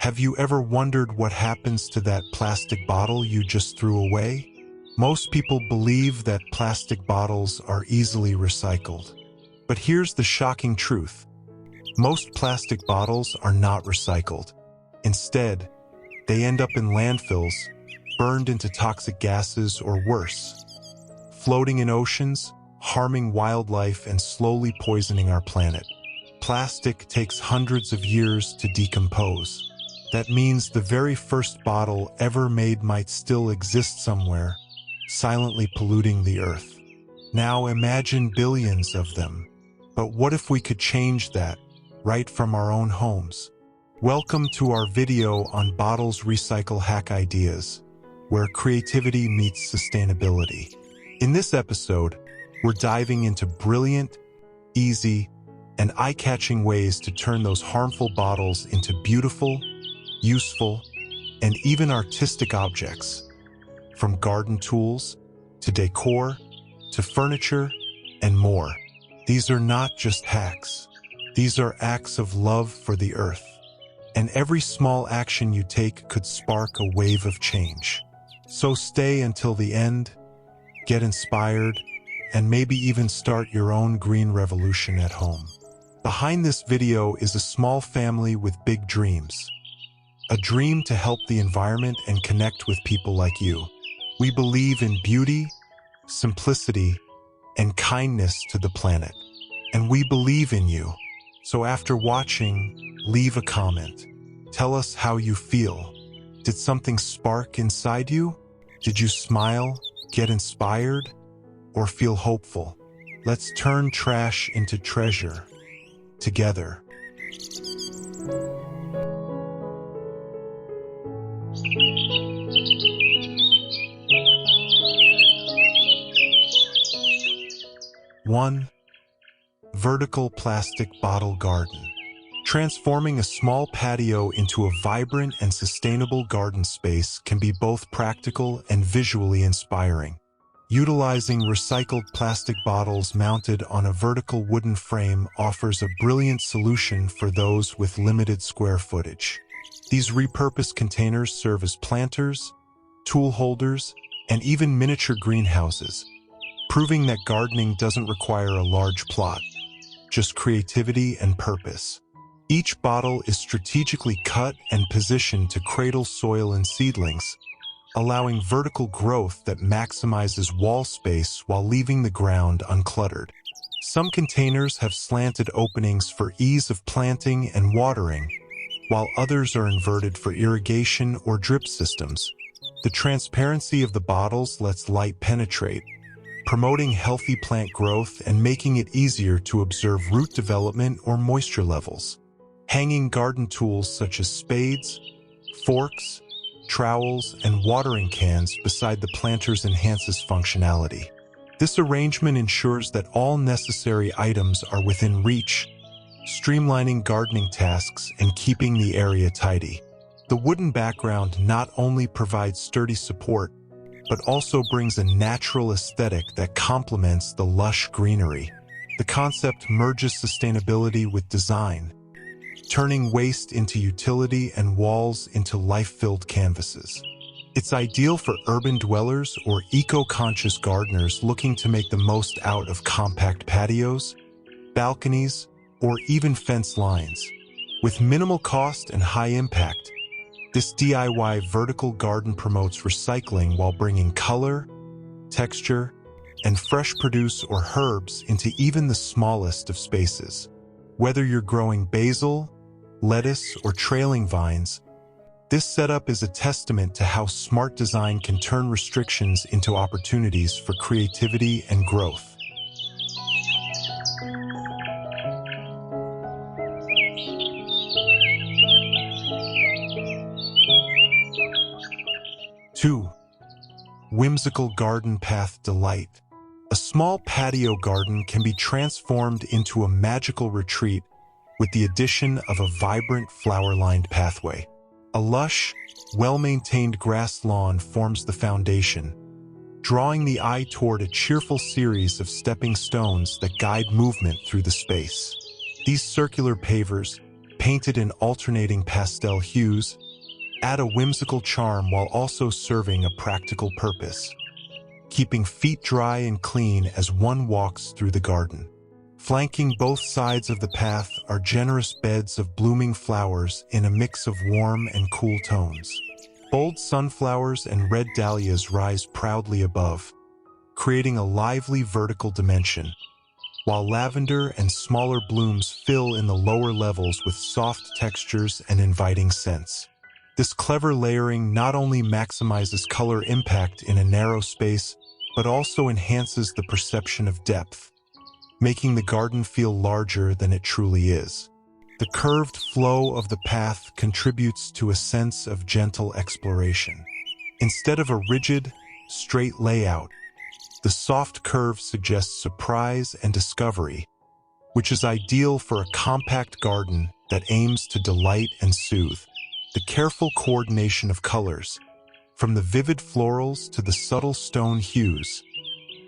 Have you ever wondered what happens to that plastic bottle you just threw away? Most people believe that plastic bottles are easily recycled. But here's the shocking truth. Most plastic bottles are not recycled. Instead, they end up in landfills, burned into toxic gases or worse, floating in oceans, harming wildlife and slowly poisoning our planet. Plastic takes hundreds of years to decompose. That means the very first bottle ever made might still exist somewhere, silently polluting the earth. Now imagine billions of them. But what if we could change that, right from our own homes? Welcome to our video on Bottles Recycle Hack Ideas, where creativity meets sustainability. In this episode, we're diving into brilliant, easy, and eye-catching ways to turn those harmful bottles into beautiful, useful, and even artistic objects. From garden tools, to decor, to furniture, and more. These are not just hacks. These are acts of love for the earth. And every small action you take could spark a wave of change. So stay until the end, get inspired, and maybe even start your own green revolution at home. Behind this video is a small family with big dreams. A dream to help the environment and connect with people like you. We believe in beauty, simplicity, and kindness to the planet. And we believe in you. So after watching, leave a comment. Tell us how you feel. Did something spark inside you? Did you smile, get inspired, or feel hopeful? Let's turn trash into treasure together. One, vertical plastic bottle garden. Transforming a small patio into a vibrant and sustainable garden space can be both practical and visually inspiring. Utilizing recycled plastic bottles mounted on a vertical wooden frame offers a brilliant solution for those with limited square footage. These repurposed containers serve as planters, tool holders, and even miniature greenhouses, proving that gardening doesn't require a large plot, just creativity and purpose. Each bottle is strategically cut and positioned to cradle soil and seedlings, allowing vertical growth that maximizes wall space while leaving the ground uncluttered. Some containers have slanted openings for ease of planting and watering, while others are inverted for irrigation or drip systems. The transparency of the bottles lets light penetrate, promoting healthy plant growth and making it easier to observe root development or moisture levels. Hanging garden tools such as spades, forks, trowels, and watering cans beside the planters enhances functionality. This arrangement ensures that all necessary items are within reach, streamlining gardening tasks and keeping the area tidy. The wooden background not only provides sturdy support, but also brings a natural aesthetic that complements the lush greenery. The concept merges sustainability with design, turning waste into utility and walls into life-filled canvases. It's ideal for urban dwellers or eco-conscious gardeners looking to make the most out of compact patios, balconies, or even fence lines. With minimal cost and high impact, this DIY vertical garden promotes recycling while bringing color, texture, and fresh produce or herbs into even the smallest of spaces. Whether you're growing basil, lettuce, or trailing vines, this setup is a testament to how smart design can turn restrictions into opportunities for creativity and growth. Two, whimsical garden path delight. A small patio garden can be transformed into a magical retreat with the addition of a vibrant flower-lined pathway. A lush, well-maintained grass lawn forms the foundation, drawing the eye toward a cheerful series of stepping stones that guide movement through the space. These circular pavers, painted in alternating pastel hues, add a whimsical charm while also serving a practical purpose, keeping feet dry and clean as one walks through the garden. Flanking both sides of the path are generous beds of blooming flowers in a mix of warm and cool tones. Bold sunflowers and red dahlias rise proudly above, creating a lively vertical dimension, while lavender and smaller blooms fill in the lower levels with soft textures and inviting scents. This clever layering not only maximizes color impact in a narrow space, but also enhances the perception of depth, making the garden feel larger than it truly is. The curved flow of the path contributes to a sense of gentle exploration. Instead of a rigid, straight layout, the soft curve suggests surprise and discovery, which is ideal for a compact garden that aims to delight and soothe. The careful coordination of colors, from the vivid florals to the subtle stone hues,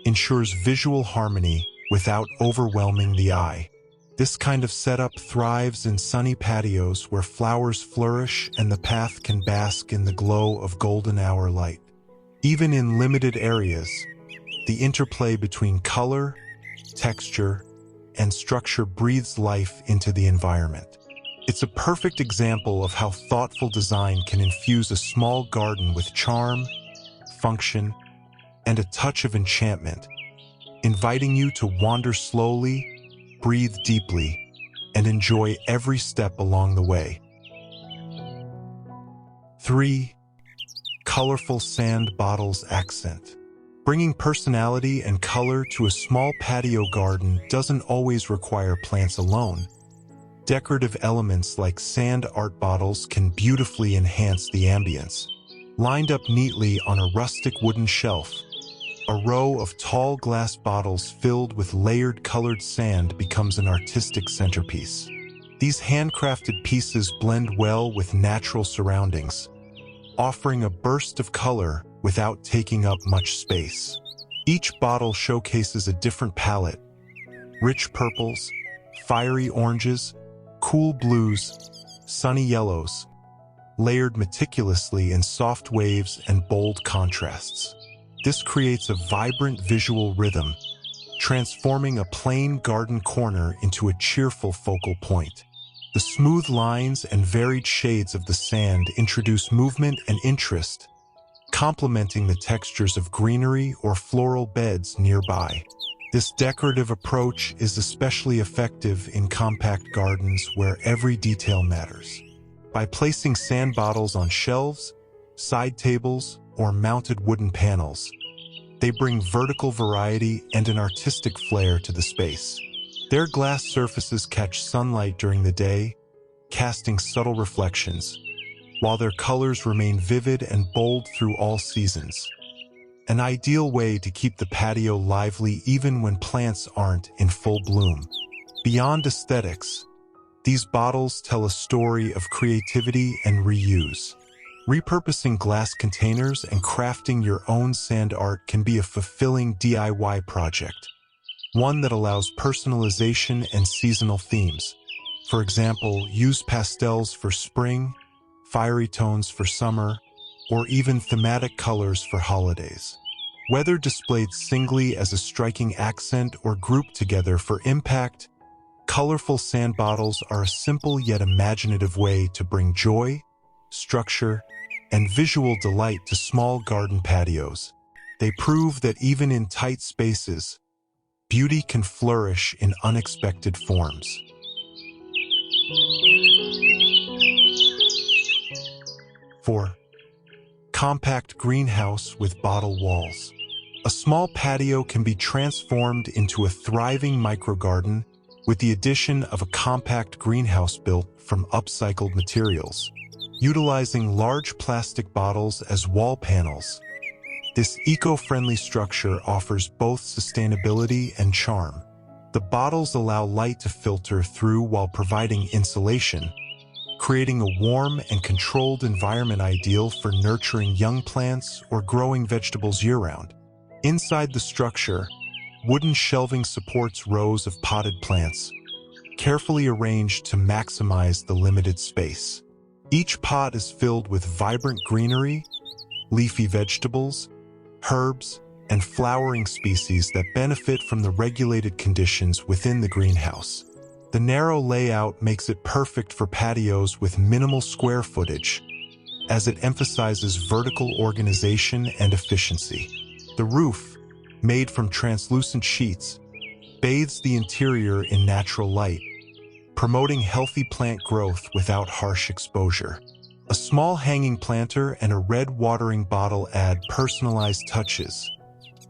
ensures visual harmony without overwhelming the eye. This kind of setup thrives in sunny patios where flowers flourish and the path can bask in the glow of golden hour light. Even in limited areas, the interplay between color, texture, and structure breathes life into the environment. It's a perfect example of how thoughtful design can infuse a small garden with charm, function, and a touch of enchantment, inviting you to wander slowly, breathe deeply, and enjoy every step along the way. 3. Colorful sand bottles accent. Bringing personality and color to a small patio garden doesn't always require plants alone. Decorative elements like sand art bottles can beautifully enhance the ambience. Lined up neatly on a rustic wooden shelf, a row of tall glass bottles filled with layered colored sand becomes an artistic centerpiece. These handcrafted pieces blend well with natural surroundings, offering a burst of color without taking up much space. Each bottle showcases a different palette: rich purples, fiery oranges, cool blues, sunny yellows, layered meticulously in soft waves and bold contrasts. This creates a vibrant visual rhythm, transforming a plain garden corner into a cheerful focal point. The smooth lines and varied shades of the sand introduce movement and interest, complementing the textures of greenery or floral beds nearby. This decorative approach is especially effective in compact gardens where every detail matters. By placing sand bottles on shelves, side tables, or mounted wooden panels, they bring vertical variety and an artistic flair to the space. Their glass surfaces catch sunlight during the day, casting subtle reflections, while their colors remain vivid and bold through all seasons. An ideal way to keep the patio lively even when plants aren't in full bloom. Beyond aesthetics, these bottles tell a story of creativity and reuse. Repurposing glass containers and crafting your own sand art can be a fulfilling DIY project, one that allows personalization and seasonal themes. For example, use pastels for spring, fiery tones for summer, or even thematic colors for holidays. Whether displayed singly as a striking accent or grouped together for impact, colorful sand bottles are a simple yet imaginative way to bring joy, structure, and visual delight to small garden patios. They prove that even in tight spaces, beauty can flourish in unexpected forms. 4. Compact greenhouse with bottle walls. A small patio can be transformed into a thriving microgarden with the addition of a compact greenhouse built from upcycled materials. Utilizing large plastic bottles as wall panels, this eco-friendly structure offers both sustainability and charm. The bottles allow light to filter through while providing insulation, creating a warm and controlled environment ideal for nurturing young plants or growing vegetables year-round. Inside the structure, wooden shelving supports rows of potted plants, carefully arranged to maximize the limited space. Each pot is filled with vibrant greenery, leafy vegetables, herbs, and flowering species that benefit from the regulated conditions within the greenhouse. The narrow layout makes it perfect for patios with minimal square footage, as it emphasizes vertical organization and efficiency. The roof, made from translucent sheets, bathes the interior in natural light, promoting healthy plant growth without harsh exposure. A small hanging planter and a red watering bottle add personalized touches,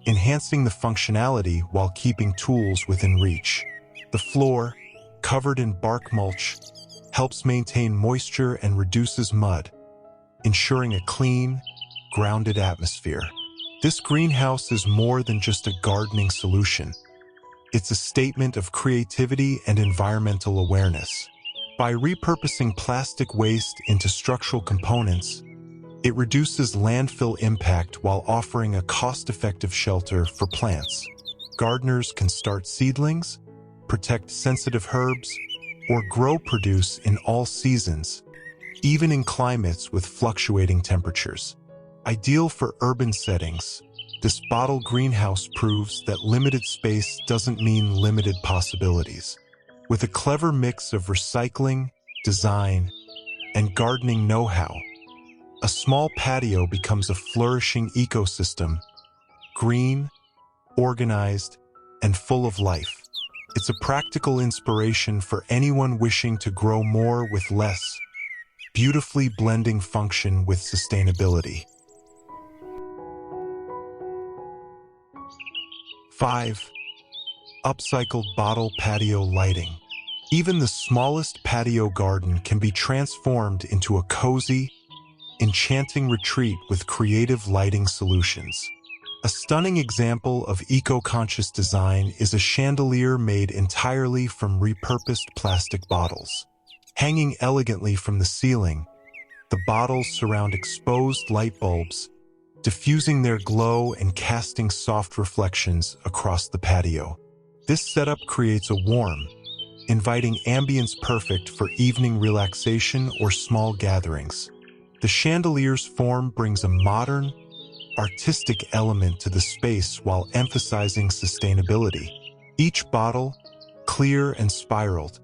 enhancing the functionality while keeping tools within reach. The floor, covered in bark mulch, helps maintain moisture and reduces mud, ensuring a clean, grounded atmosphere. This greenhouse is more than just a gardening solution. It's a statement of creativity and environmental awareness. By repurposing plastic waste into structural components, it reduces landfill impact while offering a cost-effective shelter for plants. Gardeners can start seedlings, protect sensitive herbs, or grow produce in all seasons, even in climates with fluctuating temperatures. Ideal for urban settings, this bottle greenhouse proves that limited space doesn't mean limited possibilities. With a clever mix of recycling, design, and gardening know-how, a small patio becomes a flourishing ecosystem, green, organized, and full of life. It's a practical inspiration for anyone wishing to grow more with less, beautifully blending function with sustainability. 5. Upcycled bottle patio lighting. Even the smallest patio garden can be transformed into a cozy, enchanting retreat with creative lighting solutions. A stunning example of eco-conscious design is a chandelier made entirely from repurposed plastic bottles. Hanging elegantly from the ceiling, the bottles surround exposed light bulbs, diffusing their glow and casting soft reflections across the patio. This setup creates a warm, inviting ambience perfect for evening relaxation or small gatherings. The chandelier's form brings a modern, artistic element to the space while emphasizing sustainability. Each bottle, clear and spiraled,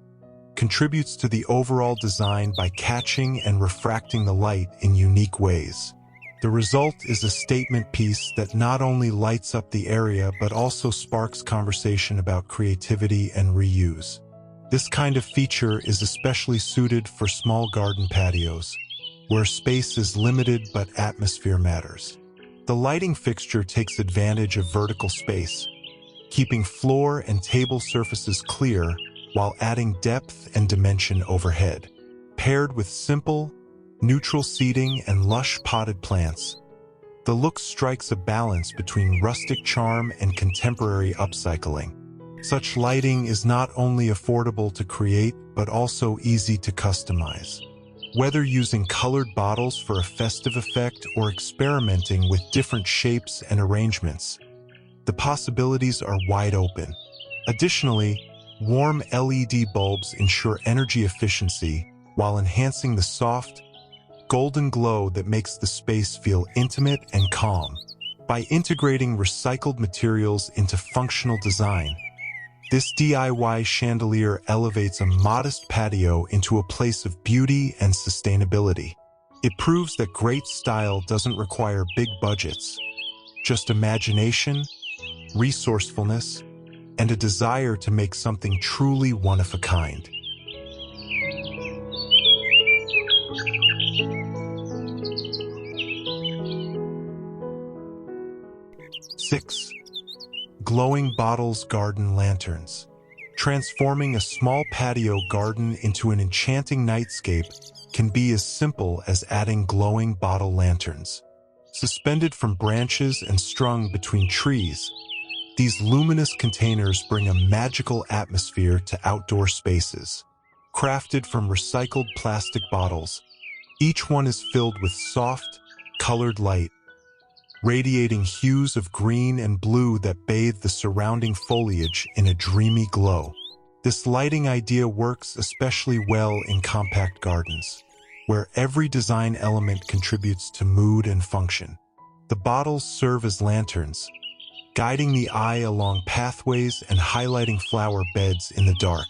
contributes to the overall design by catching and refracting the light in unique ways. The result is a statement piece that not only lights up the area but also sparks conversation about creativity and reuse. This kind of feature is especially suited for small garden patios, where space is limited but atmosphere matters. The lighting fixture takes advantage of vertical space, keeping floor and table surfaces clear while adding depth and dimension overhead. Paired with simple, neutral seating and lush potted plants, the look strikes a balance between rustic charm and contemporary upcycling. Such lighting is not only affordable to create but also easy to customize. Whether using colored bottles for a festive effect or experimenting with different shapes and arrangements, the possibilities are wide open. Additionally, warm LED bulbs ensure energy efficiency while enhancing the soft, golden glow that makes the space feel intimate and calm. By integrating recycled materials into functional design, this DIY chandelier elevates a modest patio into a place of beauty and sustainability. It proves that great style doesn't require big budgets, just imagination, resourcefulness, and a desire to make something truly one of a kind. Six. Glowing bottles garden lanterns. Transforming a small patio garden into an enchanting nightscape can be as simple as adding glowing bottle lanterns. Suspended from branches and strung between trees, these luminous containers bring a magical atmosphere to outdoor spaces. Crafted from recycled plastic bottles, each one is filled with soft, colored light, radiating hues of green and blue that bathe the surrounding foliage in a dreamy glow. This lighting idea works especially well in compact gardens, where every design element contributes to mood and function. The bottles serve as lanterns, guiding the eye along pathways and highlighting flower beds in the dark.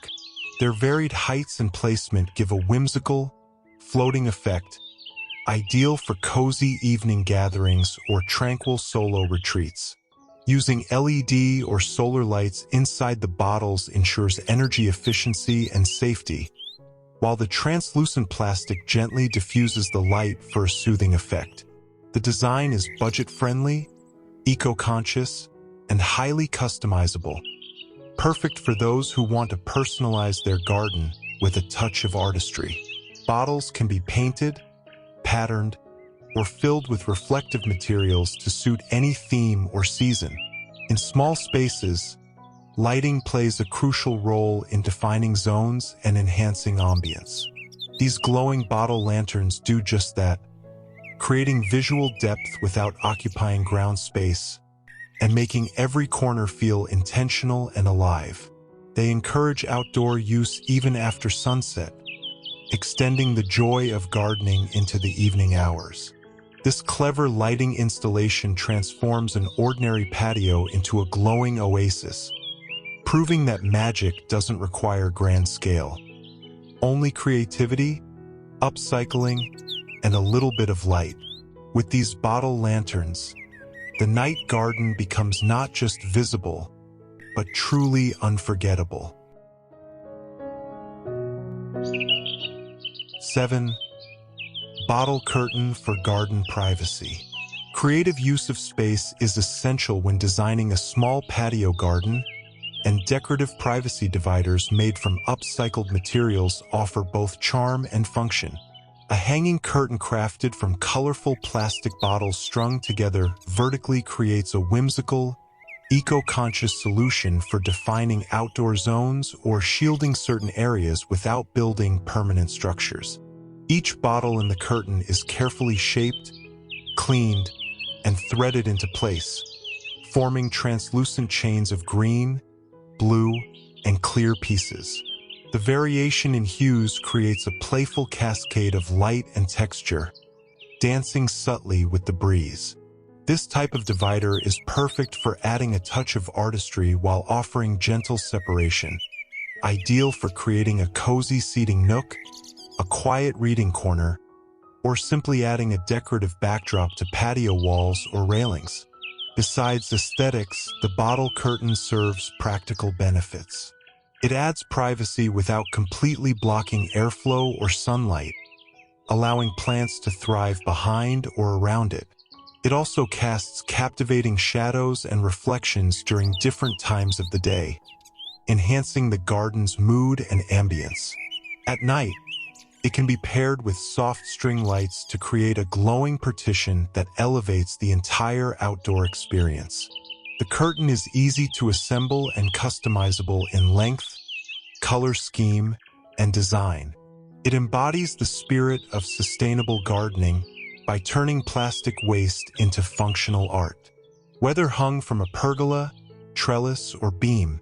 Their varied heights and placement give a whimsical, floating effect, ideal for cozy evening gatherings or tranquil solo retreats. Using LED or solar lights inside the bottles ensures energy efficiency and safety, while the translucent plastic gently diffuses the light for a soothing effect. The design is budget-friendly, eco-conscious, and highly customizable, perfect for those who want to personalize their garden with a touch of artistry. Bottles can be painted, patterned, or filled with reflective materials to suit any theme or season. In small spaces, lighting plays a crucial role in defining zones and enhancing ambience. These glowing bottle lanterns do just that, creating visual depth without occupying ground space and making every corner feel intentional and alive. They encourage outdoor use even after sunset, extending the joy of gardening into the evening hours. This clever lighting installation transforms an ordinary patio into a glowing oasis, proving that magic doesn't require grand scale. Only creativity, upcycling, and a little bit of light. With these bottle lanterns, the night garden becomes not just visible, but truly unforgettable. 7. Bottle curtain for garden privacy. Creative use of space is essential when designing a small patio garden, and decorative privacy dividers made from upcycled materials offer both charm and function. A hanging curtain crafted from colorful plastic bottles strung together vertically creates a whimsical, eco-conscious solution for defining outdoor zones or shielding certain areas without building permanent structures. Each bottle in the curtain is carefully shaped, cleaned, and threaded into place, forming translucent chains of green, blue, and clear pieces. The variation in hues creates a playful cascade of light and texture, dancing subtly with the breeze. This type of divider is perfect for adding a touch of artistry while offering gentle separation, ideal for creating a cozy seating nook, a quiet reading corner, or simply adding a decorative backdrop to patio walls or railings. Besides aesthetics, the bottle curtain serves practical benefits. It adds privacy without completely blocking airflow or sunlight, allowing plants to thrive behind or around it. It also casts captivating shadows and reflections during different times of the day, enhancing the garden's mood and ambience. At night, it can be paired with soft string lights to create a glowing partition that elevates the entire outdoor experience. The curtain is easy to assemble and customizable in length, color scheme, and design. It embodies the spirit of sustainable gardening by turning plastic waste into functional art. Whether hung from a pergola, trellis, or beam,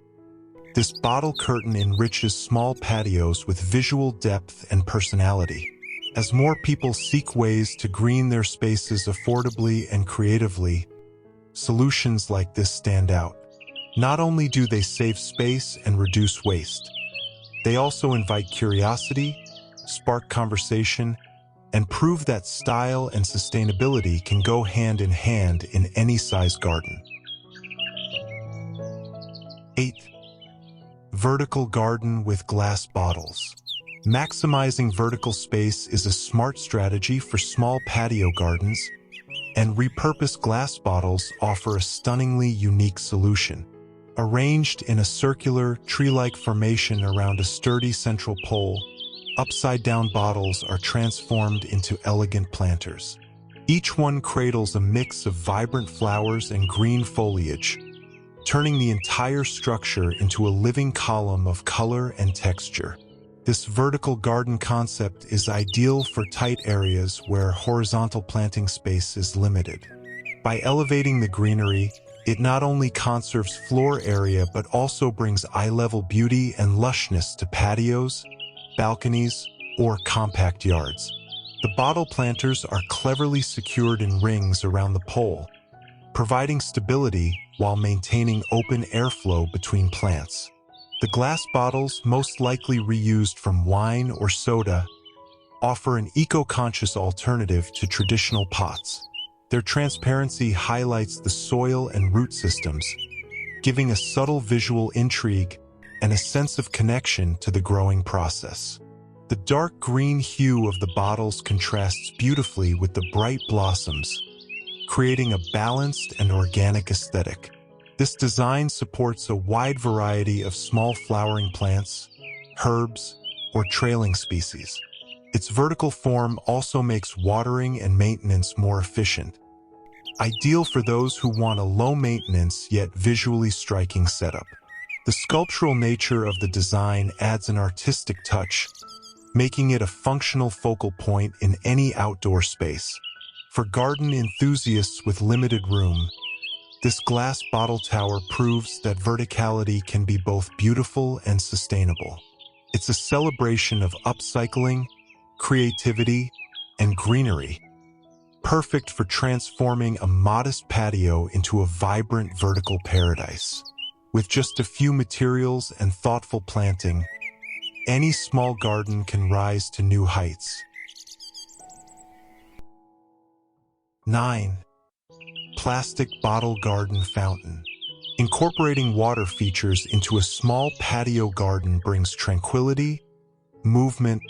this bottle curtain enriches small patios with visual depth and personality. As more people seek ways to green their spaces affordably and creatively, solutions like this stand out. Not only do they save space and reduce waste, they also invite curiosity, spark conversation, and prove that style and sustainability can go hand in hand in any size garden. 8. Vertical garden with glass bottles. Maximizing vertical space is a smart strategy for small patio gardens, and repurposed glass bottles offer a stunningly unique solution. Arranged in a circular, tree-like formation around a sturdy central pole, upside-down bottles are transformed into elegant planters. Each one cradles a mix of vibrant flowers and green foliage, turning the entire structure into a living column of color and texture. This vertical garden concept is ideal for tight areas where horizontal planting space is limited. By elevating the greenery, it not only conserves floor area but also brings eye-level beauty and lushness to patios, balconies, or compact yards. The bottle planters are cleverly secured in rings around the pole, providing stability while maintaining open airflow between plants. The glass bottles, most likely reused from wine or soda, offer an eco-conscious alternative to traditional pots. Their transparency highlights the soil and root systems, giving a subtle visual intrigue and a sense of connection to the growing process. The dark green hue of the bottles contrasts beautifully with the bright blossoms, creating a balanced and organic aesthetic. This design supports a wide variety of small flowering plants, herbs, or trailing species. Its vertical form also makes watering and maintenance more efficient, ideal for those who want a low-maintenance yet visually striking setup. The sculptural nature of the design adds an artistic touch, making it a functional focal point in any outdoor space. For garden enthusiasts with limited room, this glass bottle tower proves that verticality can be both beautiful and sustainable. It's a celebration of upcycling, creativity, and greenery, perfect for transforming a modest patio into a vibrant vertical paradise. With just a few materials and thoughtful planting, any small garden can rise to new heights. 9. Plastic bottle garden fountain. Incorporating water features into a small patio garden brings tranquility, movement,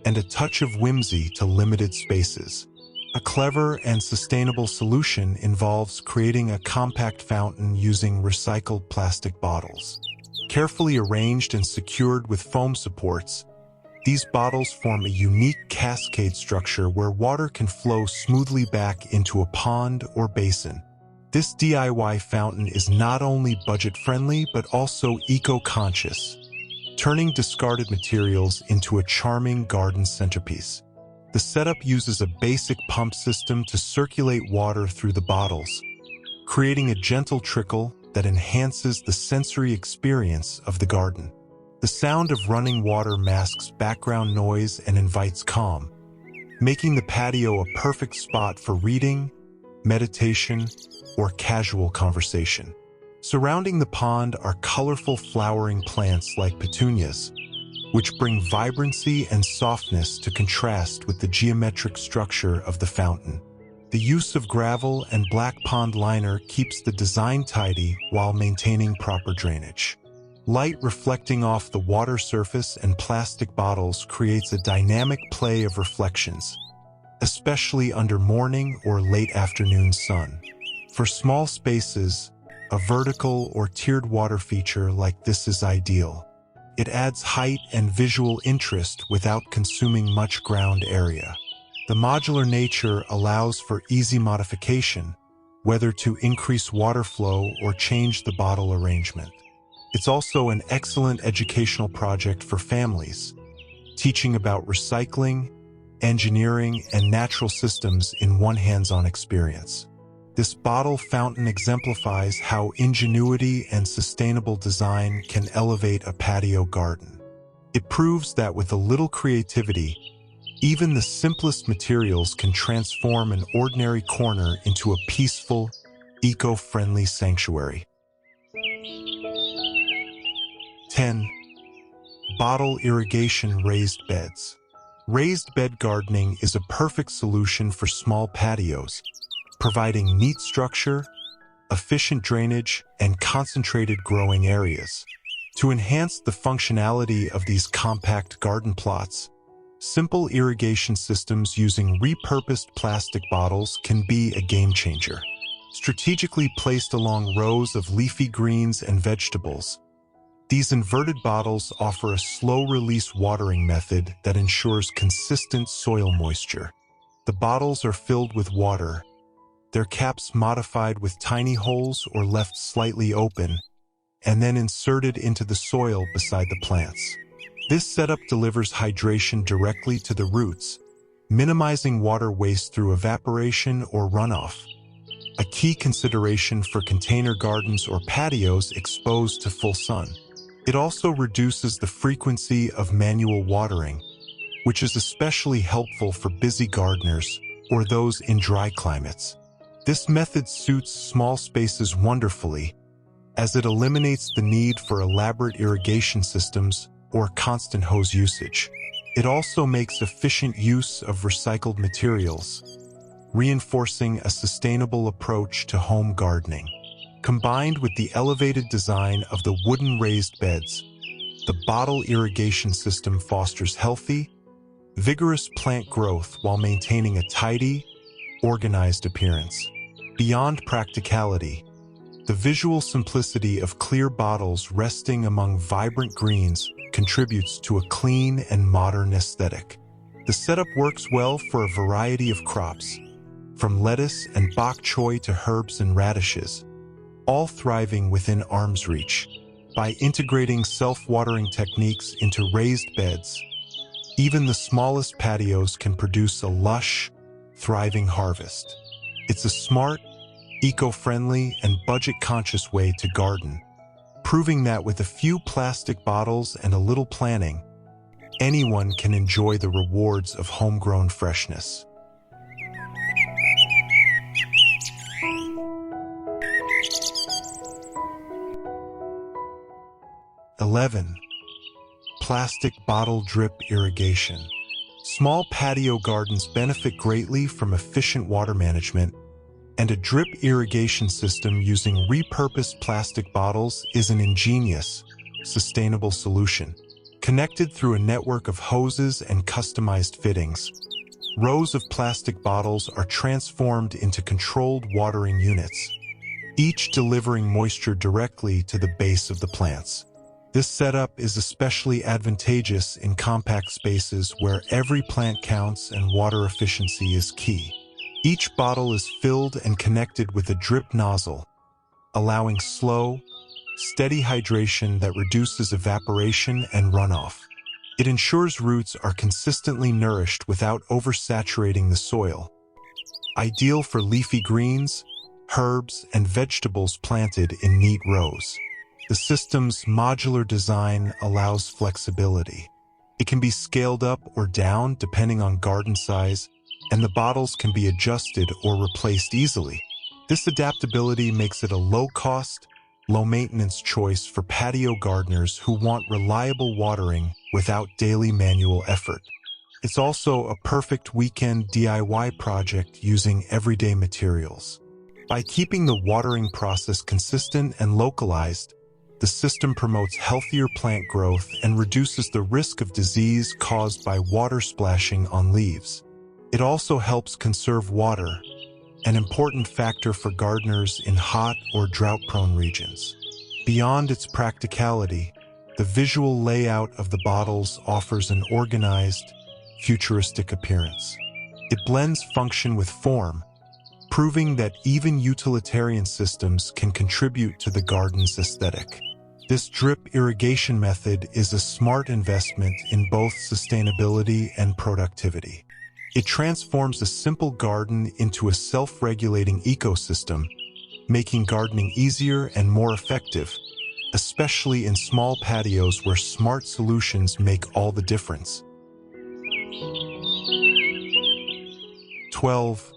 and a touch of whimsy to limited spaces. A clever and sustainable solution involves creating a compact fountain using recycled plastic bottles. Carefully arranged and secured with foam supports, these bottles form a unique cascade structure where water can flow smoothly back into a pond or basin. This DIY fountain is not only budget-friendly but also eco-conscious, turning discarded materials into a charming garden centerpiece. The setup uses a basic pump system to circulate water through the bottles, creating a gentle trickle that enhances the sensory experience of the garden. The sound of running water masks background noise and invites calm, making the patio a perfect spot for reading, meditation, or casual conversation. Surrounding the pond are colorful flowering plants like petunias, which bring vibrancy and softness to contrast with the geometric structure of the fountain. The use of gravel and black pond liner keeps the design tidy while maintaining proper drainage. Light reflecting off the water surface and plastic bottles creates a dynamic play of reflections, especially under morning or late afternoon sun. For small spaces, a vertical or tiered water feature like this is ideal. It adds height and visual interest without consuming much ground area. The modular nature allows for easy modification, whether to increase water flow or change the bottle arrangement. It's also an excellent educational project for families, teaching about recycling, engineering, and natural systems in one hands-on experience. This bottle fountain exemplifies how ingenuity and sustainable design can elevate a patio garden. It proves that with a little creativity, even the simplest materials can transform an ordinary corner into a peaceful, eco-friendly sanctuary. 10. Bottle irrigation raised beds. Raised bed gardening is a perfect solution for small patios, providing neat structure, efficient drainage, and concentrated growing areas. To enhance the functionality of these compact garden plots, simple irrigation systems using repurposed plastic bottles can be a game changer. Strategically placed along rows of leafy greens and vegetables, these inverted bottles offer a slow-release watering method that ensures consistent soil moisture. The bottles are filled with water, their caps modified with tiny holes or left slightly open, and then inserted into the soil beside the plants. This setup delivers hydration directly to the roots, minimizing water waste through evaporation or runoff. a key consideration for container gardens or patios exposed to full sun. It also reduces the frequency of manual watering, which is especially helpful for busy gardeners or those in dry climates. This method suits small spaces wonderfully, as it eliminates the need for elaborate irrigation systems or constant hose usage. It also makes efficient use of recycled materials, reinforcing a sustainable approach to home gardening. Combined with the elevated design of the wooden raised beds, the bottle irrigation system fosters healthy, vigorous plant growth while maintaining a tidy, organized appearance. Beyond practicality, the visual simplicity of clear bottles resting among vibrant greens contributes to a clean and modern aesthetic. The setup works well for a variety of crops, from lettuce and bok choy to herbs and radishes, all thriving within arm's reach. By integrating self-watering techniques into raised beds, even the smallest patios can produce a lush, thriving harvest. It's a smart, eco-friendly, and budget-conscious way to garden, proving that with a few plastic bottles and a little planning, anyone can enjoy the rewards of homegrown freshness. (11) Plastic bottle drip irrigation. Small patio gardens benefit greatly from efficient water management, and a drip irrigation system using repurposed plastic bottles is an ingenious, sustainable solution. Connected through a network of hoses and customized fittings, rows of plastic bottles are transformed into controlled watering units, each delivering moisture directly to the base of the plants. This setup is especially advantageous in compact spaces where every plant counts and water efficiency is key. Each bottle is filled and connected with a drip nozzle, allowing slow, steady hydration that reduces evaporation and runoff. It ensures roots are consistently nourished without oversaturating the soil. Ideal for leafy greens, herbs, and vegetables planted in neat rows. The system's modular design allows flexibility. It can be scaled up or down depending on garden size, and the bottles can be adjusted or replaced easily. This adaptability makes it a low-cost, low-maintenance choice for patio gardeners who want reliable watering without daily manual effort. It's also a perfect weekend DIY project using everyday materials. By keeping the watering process consistent and localized, the system promotes healthier plant growth and reduces the risk of disease caused by water splashing on leaves. It also helps conserve water, an important factor for gardeners in hot or drought-prone regions. Beyond its practicality, the visual layout of the bottles offers an organized, futuristic appearance. It blends function with form, proving that even utilitarian systems can contribute to the garden's aesthetic. This drip irrigation method is a smart investment in both sustainability and productivity. It transforms a simple garden into a self-regulating ecosystem, making gardening easier and more effective, especially in small patios where smart solutions make all the difference. 12.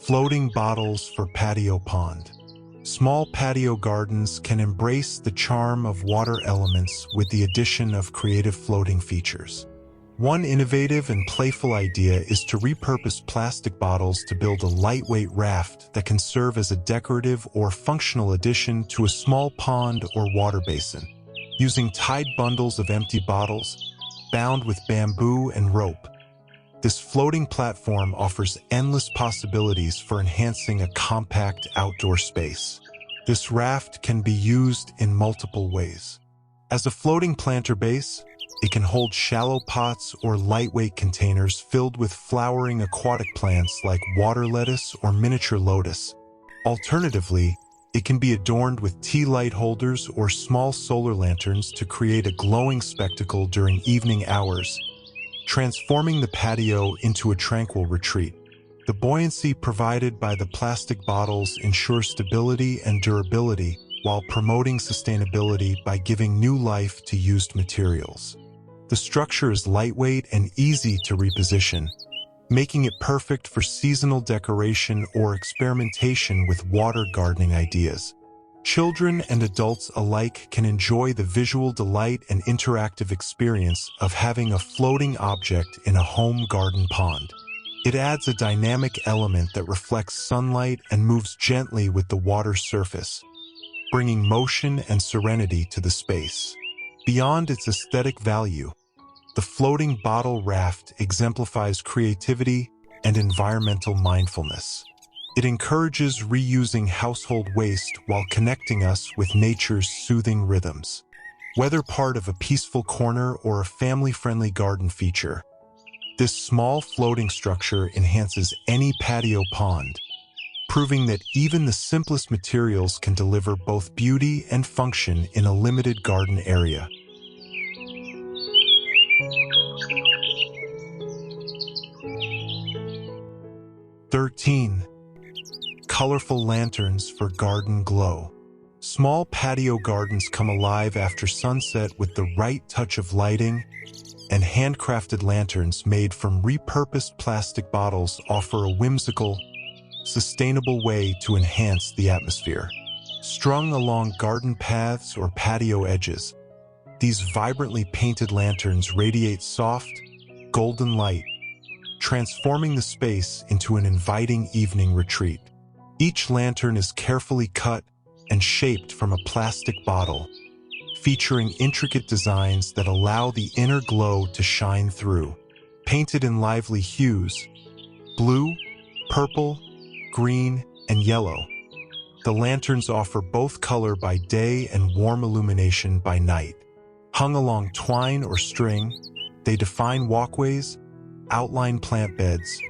Floating bottles for patio pond. Small patio gardens can embrace the charm of water elements with the addition of creative floating features. One innovative and playful idea is to repurpose plastic bottles to build a lightweight raft that can serve as a decorative or functional addition to a small pond or water basin. Using tied bundles of empty bottles, bound with bamboo and rope, this floating platform offers endless possibilities for enhancing a compact outdoor space. This raft can be used in multiple ways. As a floating planter base, it can hold shallow pots or lightweight containers filled with flowering aquatic plants like water lettuce or miniature lotus. Alternatively, it can be adorned with tea light holders or small solar lanterns to create a glowing spectacle during evening hours, transforming the patio into a tranquil retreat. The buoyancy provided by the plastic bottles ensures stability and durability while promoting sustainability by giving new life to used materials. The structure is lightweight and easy to reposition, making it perfect for seasonal decoration or experimentation with water gardening ideas. Children and adults alike can enjoy the visual delight and interactive experience of having a floating object in a home garden pond. It adds a dynamic element that reflects sunlight and moves gently with the water's surface, bringing motion and serenity to the space. Beyond its aesthetic value, the floating bottle raft exemplifies creativity and environmental mindfulness. It encourages reusing household waste while connecting us with nature's soothing rhythms. Whether part of a peaceful corner or a family-friendly garden feature, this small floating structure enhances any patio pond, proving that even the simplest materials can deliver both beauty and function in a limited garden area. (13) Colorful lanterns for garden glow. Small patio gardens come alive after sunset with the right touch of lighting, and handcrafted lanterns made from repurposed plastic bottles offer a whimsical, sustainable way to enhance the atmosphere. Strung along garden paths or patio edges, these vibrantly painted lanterns radiate soft, golden light, transforming the space into an inviting evening retreat. Each lantern is carefully cut and shaped from a plastic bottle, featuring intricate designs that allow the inner glow to shine through. Painted in lively hues, blue, purple, green, and yellow, the lanterns offer both color by day and warm illumination by night. Hung along twine or string, they define walkways, outline plant beds,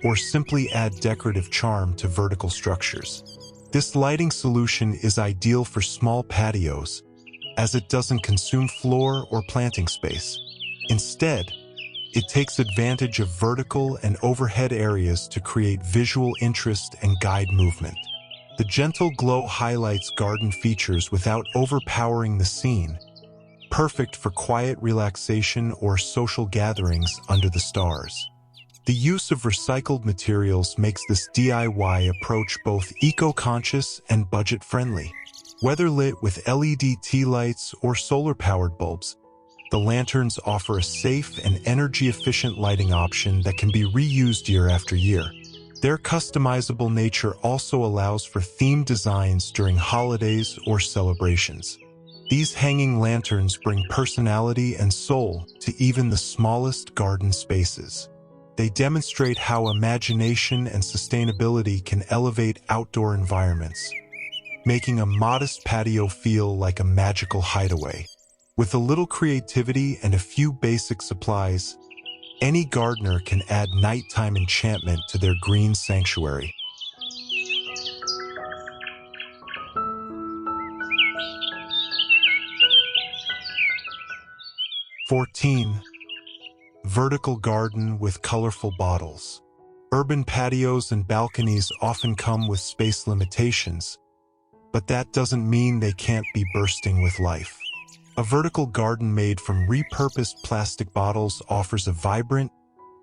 or simply add decorative charm to vertical structures. This lighting solution is ideal for small patios, as it doesn't consume floor or planting space. Instead, it takes advantage of vertical and overhead areas to create visual interest and guide movement. The gentle glow highlights garden features without overpowering the scene, perfect for quiet relaxation or social gatherings under the stars. The use of recycled materials makes this DIY approach both eco-conscious and budget-friendly. Whether lit with LED tea lights or solar-powered bulbs, the lanterns offer a safe and energy-efficient lighting option that can be reused year after year. Their customizable nature also allows for themed designs during holidays or celebrations. These hanging lanterns bring personality and soul to even the smallest garden spaces. They demonstrate how imagination and sustainability can elevate outdoor environments, making a modest patio feel like a magical hideaway. With a little creativity and a few basic supplies, any gardener can add nighttime enchantment to their green sanctuary. (14) Vertical garden with colorful bottles. Urban patios and balconies often come with space limitations, but that doesn't mean they can't be bursting with life. A vertical garden made from repurposed plastic bottles offers a vibrant,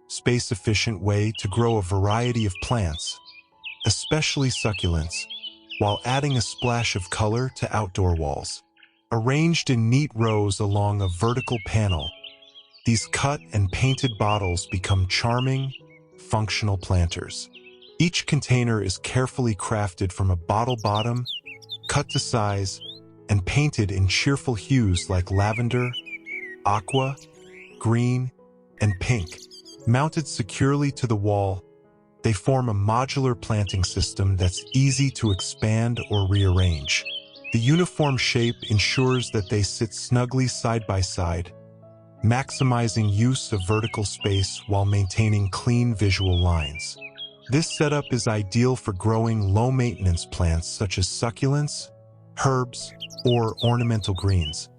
space-efficient way to grow a variety of plants, especially succulents, while adding a splash of color to outdoor walls. Arranged in neat rows along a vertical panel, these cut and painted bottles become charming, functional planters. Each container is carefully crafted from a bottle bottom, cut to size, and painted in cheerful hues like lavender, aqua, green, and pink. Mounted securely to the wall, they form a modular planting system that's easy to expand or rearrange. The uniform shape ensures that they sit snugly side by side, maximizing use of vertical space while maintaining clean visual lines. This setup is ideal for growing low-maintenance plants such as succulents, herbs, or ornamental greens.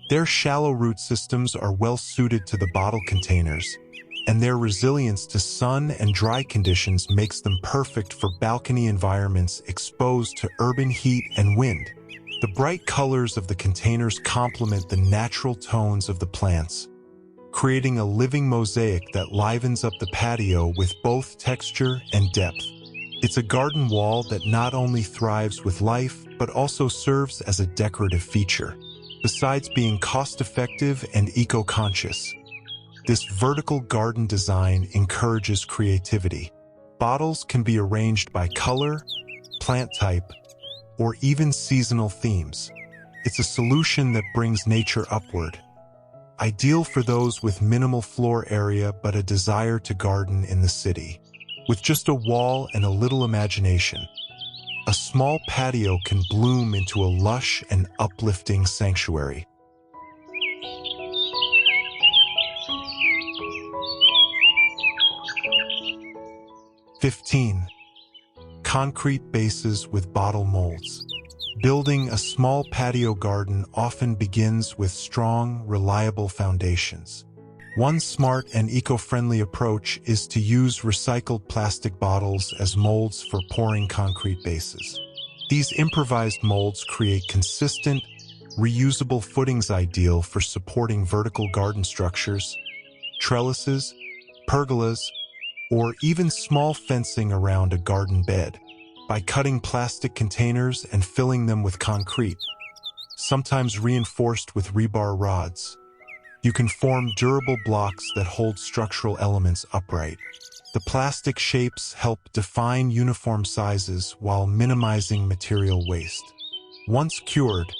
Their shallow root systems are well suited to the bottle containers, and their resilience to sun and dry conditions makes them perfect for balcony environments exposed to urban heat and wind. The bright colors of the containers complement the natural tones of the plants, creating a living mosaic that livens up the patio with both texture and depth. It's a garden wall that not only thrives with life, but also serves as a decorative feature. Besides being cost-effective and eco-conscious, this vertical garden design encourages creativity. Bottles can be arranged by color, plant type, or even seasonal themes. It's a solution that brings nature upward, ideal for those with minimal floor area but a desire to garden in the city. With just a wall and a little imagination, a small patio can bloom into a lush and uplifting sanctuary. (15) Concrete bases with bottle molds. Building a small patio garden often begins with strong, reliable foundations. One smart and eco-friendly approach is to use recycled plastic bottles as molds for pouring concrete bases. These improvised molds create consistent, reusable footings ideal for supporting vertical garden structures, trellises, pergolas, or even small fencing around a garden bed. By cutting plastic containers and filling them with concrete, sometimes reinforced with rebar rods, you can form durable blocks that hold structural elements upright. The plastic shapes help define uniform sizes while minimizing material waste. Once cured,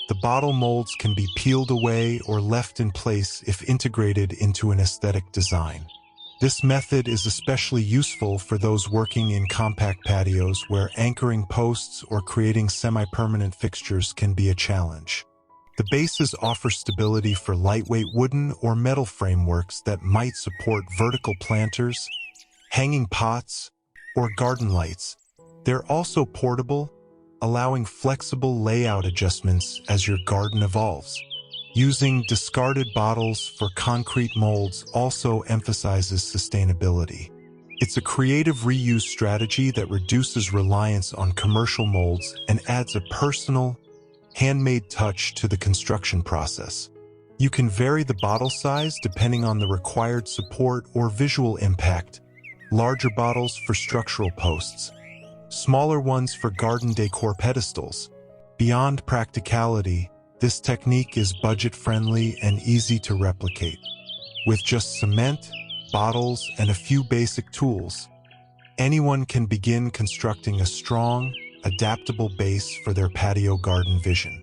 the bottle molds can be peeled away or left in place if integrated into an aesthetic design. This method is especially useful for those working in compact patios where anchoring posts or creating semi-permanent fixtures can be a challenge. The bases offer stability for lightweight wooden or metal frameworks that might support vertical planters, hanging pots, or garden lights. They're also portable, allowing flexible layout adjustments as your garden evolves. Using discarded bottles for concrete molds also emphasizes sustainability. It's a creative reuse strategy that reduces reliance on commercial molds and adds a personal, handmade touch to the construction process. You can vary the bottle size depending on the required support or visual impact. Larger bottles for structural posts, smaller ones for garden decor pedestals. Beyond practicality, this technique is budget-friendly and easy to replicate. With just cement, bottles, and a few basic tools, anyone can begin constructing a strong, adaptable base for their patio garden vision.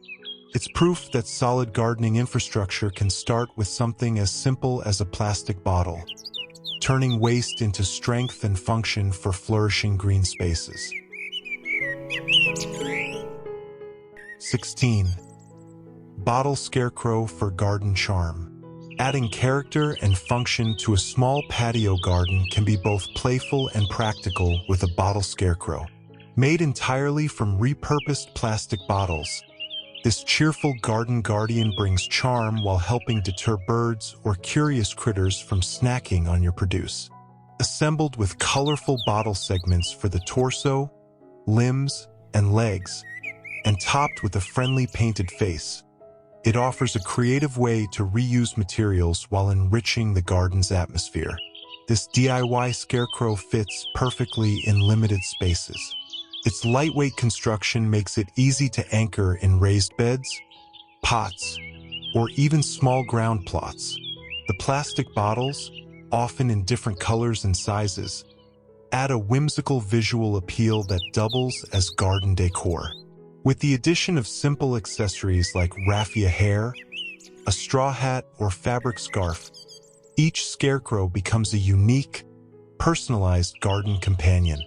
It's proof that solid gardening infrastructure can start with something as simple as a plastic bottle, turning waste into strength and function for flourishing green spaces. 16. Bottle Scarecrow for garden charm. Adding character and function to a small patio garden can be both playful and practical with a bottle scarecrow. Made entirely from repurposed plastic bottles, this cheerful garden guardian brings charm while helping deter birds or curious critters from snacking on your produce. Assembled with colorful bottle segments for the torso, limbs, and legs, and topped with a friendly painted face, it offers a creative way to reuse materials while enriching the garden's atmosphere. This DIY scarecrow fits perfectly in limited spaces. Its lightweight construction makes it easy to anchor in raised beds, pots, or even small ground plots. The plastic bottles, often in different colors and sizes, add a whimsical visual appeal that doubles as garden decor. With the addition of simple accessories like raffia hair, a straw hat, or fabric scarf, each scarecrow becomes a unique, personalized garden companion.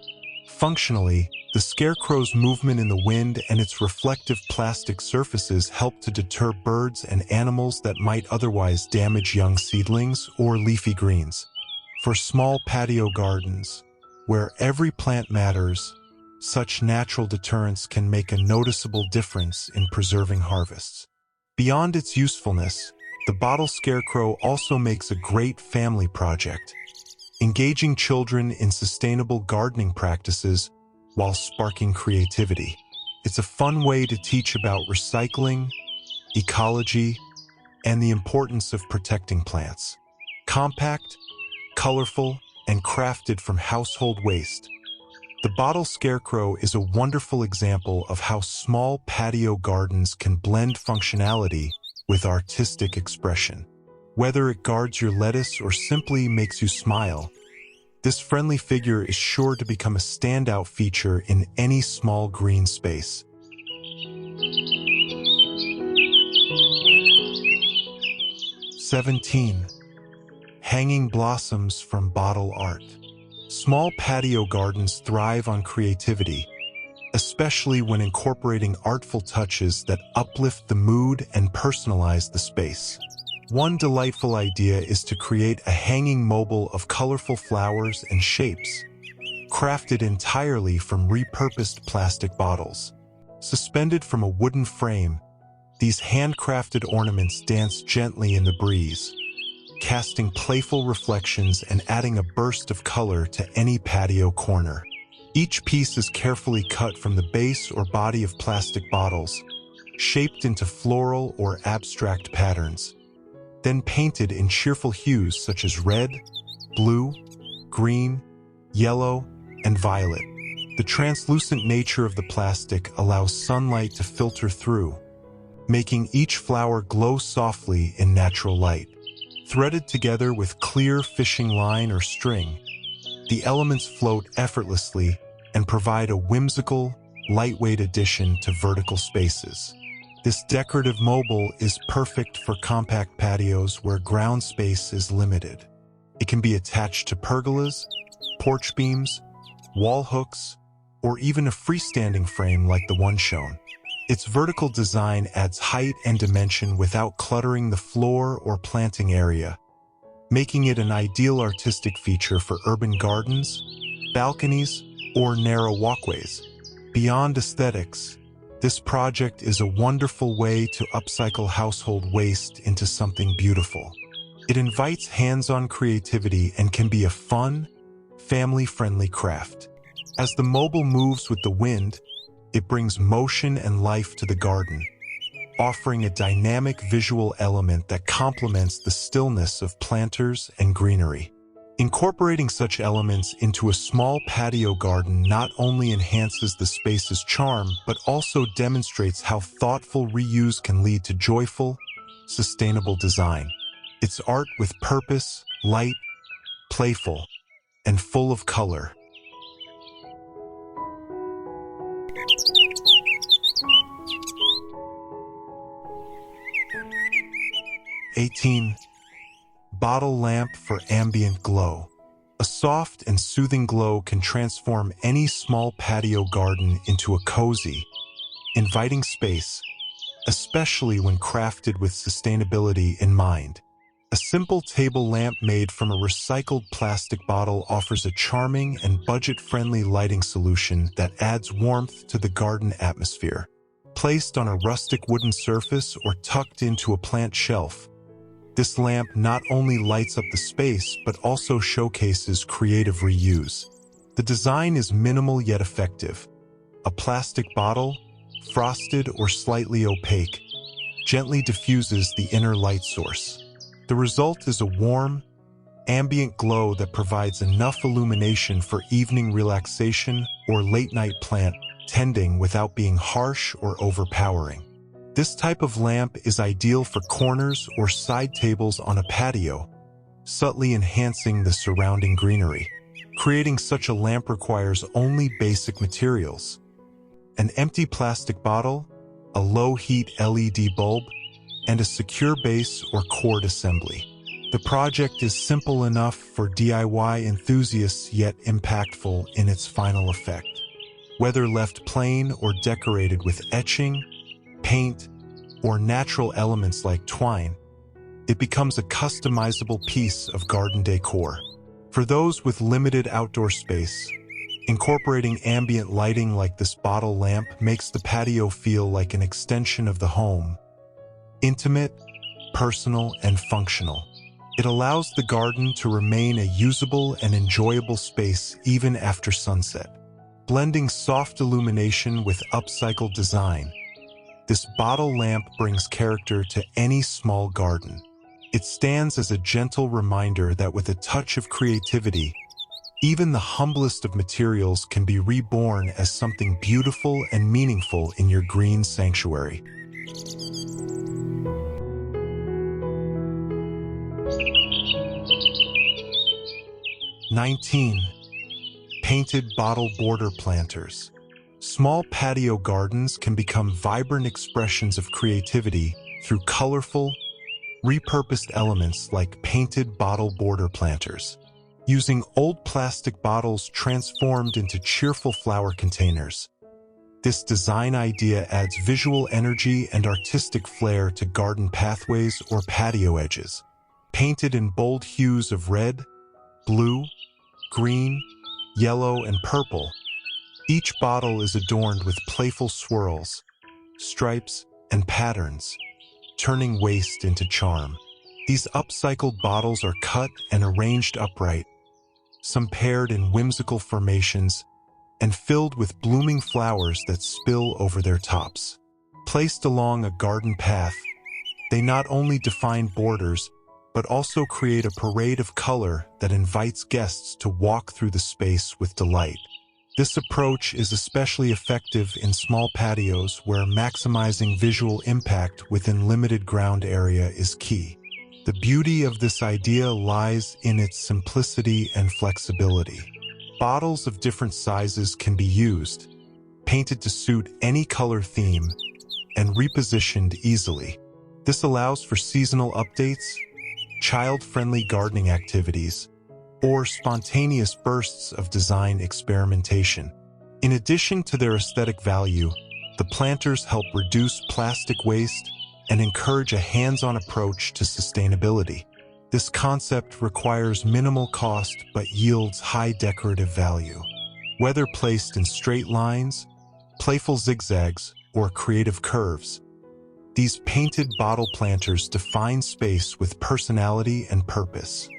Functionally, the scarecrow's movement in the wind and its reflective plastic surfaces help to deter birds and animals that might otherwise damage young seedlings or leafy greens. For small patio gardens, where every plant matters, such natural deterrence can make a noticeable difference in preserving harvests. Beyond its usefulness, the The bottle Scarecrow also makes a great family project, engaging children in sustainable gardening practices while sparking creativity. It's a fun way to teach about recycling, ecology, and the importance of protecting plants. Compact, colorful, and crafted from household waste, the bottle Scarecrow is a wonderful example of how small patio gardens can blend functionality with artistic expression. Whether it guards your lettuce or simply makes you smile, this friendly figure is sure to become a standout feature in any small green space. (17) Hanging blossoms from bottle art. Small patio gardens thrive on creativity, especially when incorporating artful touches that uplift the mood and personalize the space. One delightful idea is to create a hanging mobile of colorful flowers and shapes, crafted entirely from repurposed plastic bottles. Suspended from a wooden frame, these handcrafted ornaments dance gently in the breeze, casting playful reflections and adding a burst of color to any patio corner. Each piece is carefully cut from the base or body of plastic bottles, shaped into floral or abstract patterns, then painted in cheerful hues such as red, blue, green, yellow, and violet. The translucent nature of the plastic allows sunlight to filter through, making each flower glow softly in natural light. Threaded together with clear fishing line or string, the elements float effortlessly and provide a whimsical, lightweight addition to vertical spaces. This decorative mobile is perfect for compact patios where ground space is limited. It can be attached to pergolas, porch beams, wall hooks, or even a freestanding frame like the one shown. Its vertical design adds height and dimension without cluttering the floor or planting area, making it an ideal artistic feature for urban gardens, balconies, or narrow walkways. Beyond aesthetics, this project is a wonderful way to upcycle household waste into something beautiful. It invites hands-on creativity and can be a fun, family-friendly craft. As the mobile moves with the wind, it brings motion and life to the garden, offering a dynamic visual element that complements the stillness of planters and greenery. Incorporating such elements into a small patio garden not only enhances the space's charm, but also demonstrates how thoughtful reuse can lead to joyful, sustainable design. It's art with purpose, light, playful, and full of color. 18. Bottle lamp for ambient glow. A soft and soothing glow can transform any small patio garden into a cozy, inviting space, especially when crafted with sustainability in mind. A simple table lamp made from a recycled plastic bottle offers a charming and budget-friendly lighting solution that adds warmth to the garden atmosphere. Placed on a rustic wooden surface or tucked into a plant shelf, this lamp not only lights up the space but also showcases creative reuse. The design is minimal yet effective. A plastic bottle, frosted or slightly opaque, gently diffuses the inner light source. The result is a warm, ambient glow that provides enough illumination for evening relaxation or late-night plant tending without being harsh or overpowering. This type of lamp is ideal for corners or side tables on a patio, subtly enhancing the surrounding greenery. Creating such a lamp requires only basic materials: an empty plastic bottle, a low-heat LED bulb, and a secure base or cord assembly. The project is simple enough for DIY enthusiasts yet impactful in its final effect. Whether left plain or decorated with etching, paint, or natural elements like twine, it becomes a customizable piece of garden decor. For those with limited outdoor space, incorporating ambient lighting like this bottle lamp makes the patio feel like an extension of the home, intimate, personal, and functional. It allows the garden to remain a usable and enjoyable space even after sunset. Blending soft illumination with upcycled design, this bottle lamp brings character to any small garden. It stands as a gentle reminder that with a touch of creativity, even the humblest of materials can be reborn as something beautiful and meaningful in your green sanctuary. (19) Painted bottle border planters. Small patio gardens can become vibrant expressions of creativity through colorful, repurposed elements like painted bottle border planters. Using old plastic bottles transformed into cheerful flower containers, this design idea adds visual energy and artistic flair to garden pathways or patio edges. Painted in bold hues of red, blue, green, yellow, and purple, each bottle is adorned with playful swirls, stripes, and patterns, turning waste into charm. These upcycled bottles are cut and arranged upright, some paired in whimsical formations, and filled with blooming flowers that spill over their tops. Placed along a garden path, they not only define borders, but also create a parade of color that invites guests to walk through the space with delight. This approach is especially effective in small patios where maximizing visual impact within limited ground area is key. The beauty of this idea lies in its simplicity and flexibility. Bottles of different sizes can be used, painted to suit any color theme, and repositioned easily. This allows for seasonal updates, child-friendly gardening activities, or spontaneous bursts of design experimentation. In addition to their aesthetic value, the planters help reduce plastic waste and encourage a hands-on approach to sustainability. This concept requires minimal cost but yields high decorative value. Whether placed in straight lines, playful zigzags, or creative curves, these painted bottle planters define space with personality and purpose.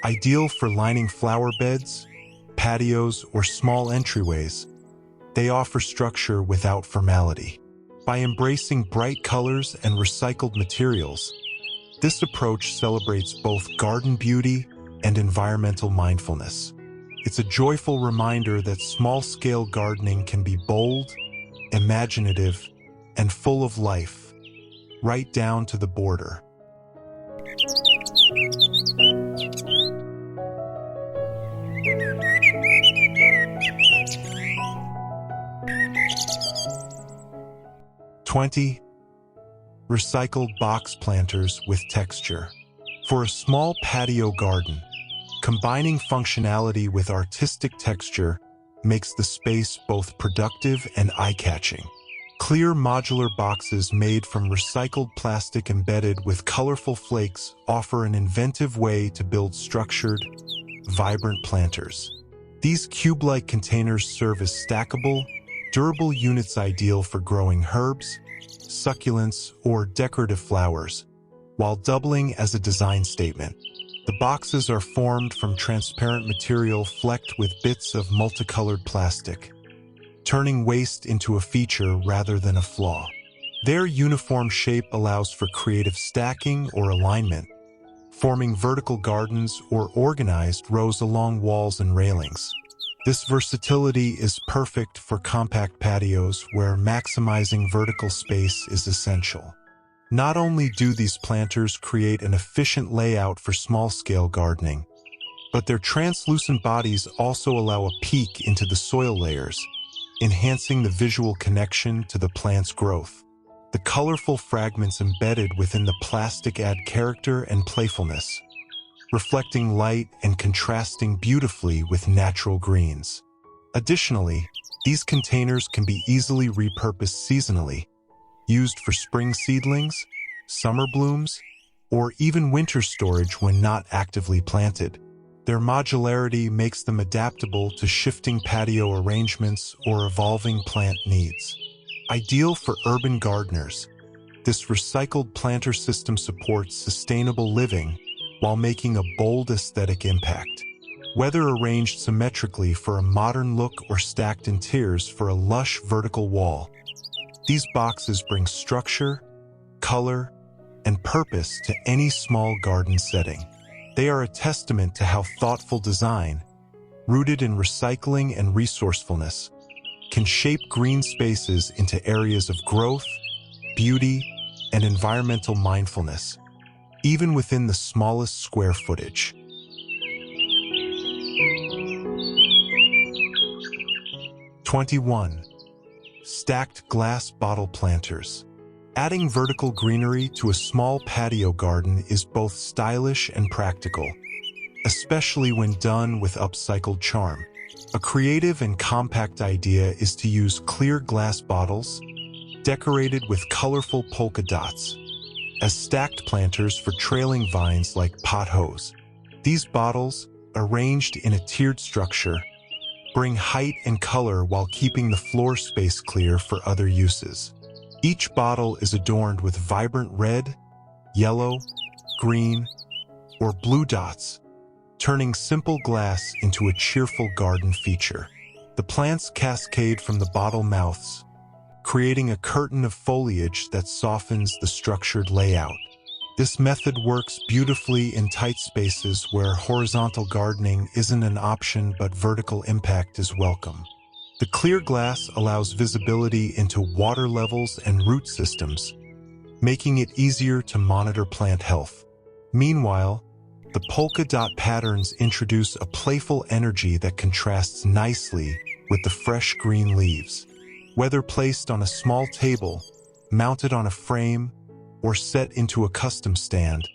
Ideal for lining flower beds, patios, or small entryways, they offer structure without formality. By embracing bright colors and recycled materials, this approach celebrates both garden beauty and environmental mindfulness. It's a joyful reminder that small-scale gardening can be bold, imaginative, and full of life, right down to the border. (20) Recycled box planters with texture. For a small patio garden, combining functionality with artistic texture makes the space both productive and eye-catching. Clear modular boxes made from recycled plastic embedded with colorful flakes offer an inventive way to build structured, vibrant planters. These cube-like containers serve as stackable, durable units ideal for growing herbs, succulents, or decorative flowers, while doubling as a design statement. The boxes are formed from transparent material flecked with bits of multicolored plastic, turning waste into a feature rather than a flaw. Their uniform shape allows for creative stacking or alignment, forming vertical gardens or organized rows along walls and railings. This versatility is perfect for compact patios where maximizing vertical space is essential. Not only do these planters create an efficient layout for small-scale gardening, but their translucent bodies also allow a peek into the soil layers, enhancing the visual connection to the plant's growth. The colorful fragments embedded within the plastic add character and playfulness, reflecting light and contrasting beautifully with natural greens. Additionally, these containers can be easily repurposed seasonally, used for spring seedlings, summer blooms, or even winter storage when not actively planted. Their modularity makes them adaptable to shifting patio arrangements or evolving plant needs. Ideal for urban gardeners, This recycled planter system supports sustainable living while making a bold aesthetic impact. Whether arranged symmetrically for a modern look or stacked in tiers for a lush vertical wall, these boxes bring structure, color, and purpose to any small garden setting. They are a testament to how thoughtful design, rooted in recycling and resourcefulness, can shape green spaces into areas of growth, beauty, and environmental mindfulness, even within the smallest square footage. #21. Stacked glass bottle planters. Adding vertical greenery to a small patio garden is both stylish and practical, especially when done with upcycled charm. A creative and compact idea is to use clear glass bottles, decorated with colorful polka dots, as stacked planters for trailing vines like pothoes. These bottles, arranged in a tiered structure, bring height and color while keeping the floor space clear for other uses. Each bottle is adorned with vibrant red, yellow, green, or blue dots, turning simple glass into a cheerful garden feature. The plants cascade from the bottle mouths, creating a curtain of foliage that softens the structured layout. This method works beautifully in tight spaces where horizontal gardening isn't an option but vertical impact is welcome. The clear glass allows visibility into water levels and root systems, making it easier to monitor plant health. Meanwhile, the polka dot patterns introduce a playful energy that contrasts nicely with the fresh green leaves. Whether placed on a small table, mounted on a frame, or set into a custom stand,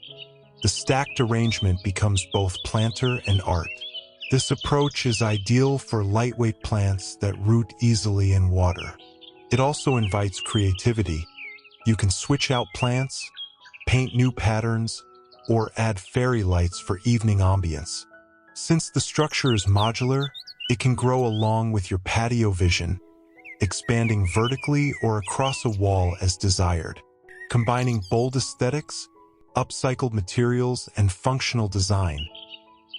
the stacked arrangement becomes both planter and art. This approach is ideal for lightweight plants that root easily in water. It also invites creativity. You can switch out plants, paint new patterns, or add fairy lights for evening ambience. Since the structure is modular, it can grow along with your patio vision, expanding vertically or across a wall as desired. Combining bold aesthetics, upcycled materials, and functional design,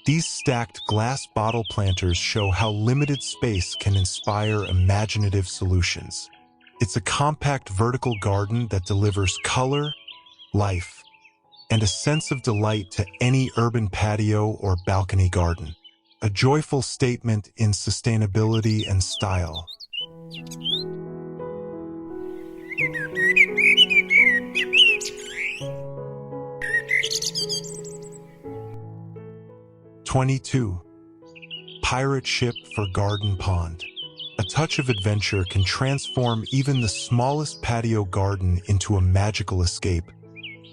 these stacked glass bottle planters show how limited space can inspire imaginative solutions. It's a compact vertical garden that delivers color, life, and a sense of delight to any urban patio or balcony garden. A joyful statement in sustainability and style. #22. Pirate ship for garden pond. A touch of adventure can transform even the smallest patio garden into a magical escape,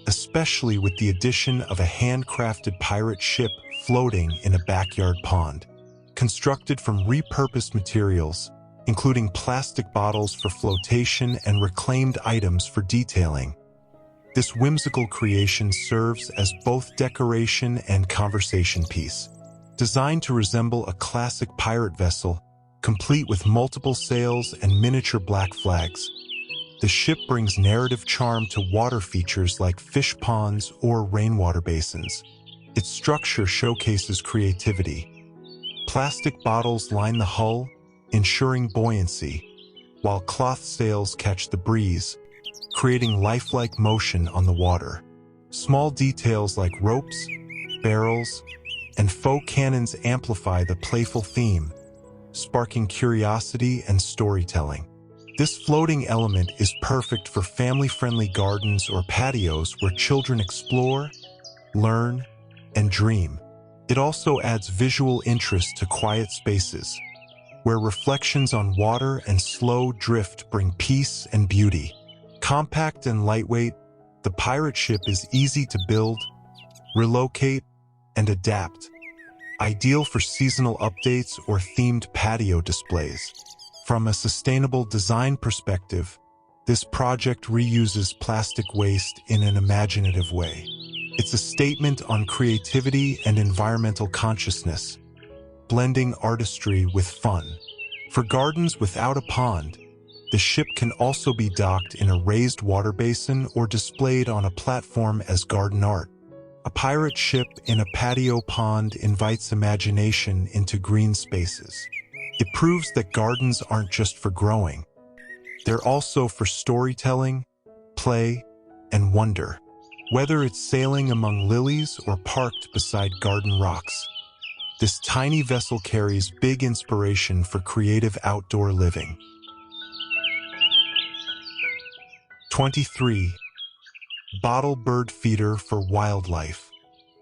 especially with the addition of a handcrafted pirate ship floating in a backyard pond. Constructed from repurposed materials, including plastic bottles for flotation and reclaimed items for detailing, this whimsical creation serves as both decoration and conversation piece. Designed to resemble a classic pirate vessel, complete with multiple sails and miniature black flags, the ship brings narrative charm to water features like fish ponds or rainwater basins. Its structure showcases creativity. Plastic bottles line the hull, ensuring buoyancy, while cloth sails catch the breeze, creating lifelike motion on the water. Small details like ropes, barrels, and faux cannons amplify the playful theme, sparking curiosity and storytelling. This floating element is perfect for family-friendly gardens or patios where children explore, learn, and dream. It also adds visual interest to quiet spaces, where reflections on water and slow drift bring peace and beauty. Compact and lightweight, the pirate ship is easy to build, relocate, and adapt, ideal for seasonal updates or themed patio displays. From a sustainable design perspective, this project reuses plastic waste in an imaginative way. It's a statement on creativity and environmental consciousness, blending artistry with fun. For gardens without a pond, The ship can also be docked in a raised water basin or displayed on a platform as garden art. A pirate ship in a patio pond invites imagination into green spaces. It proves that gardens aren't just for growing. They're also for storytelling, play, and wonder. Whether it's sailing among lilies or parked beside garden rocks, this tiny vessel carries big inspiration for creative outdoor living. 23. Bottle bird feeder for wildlife.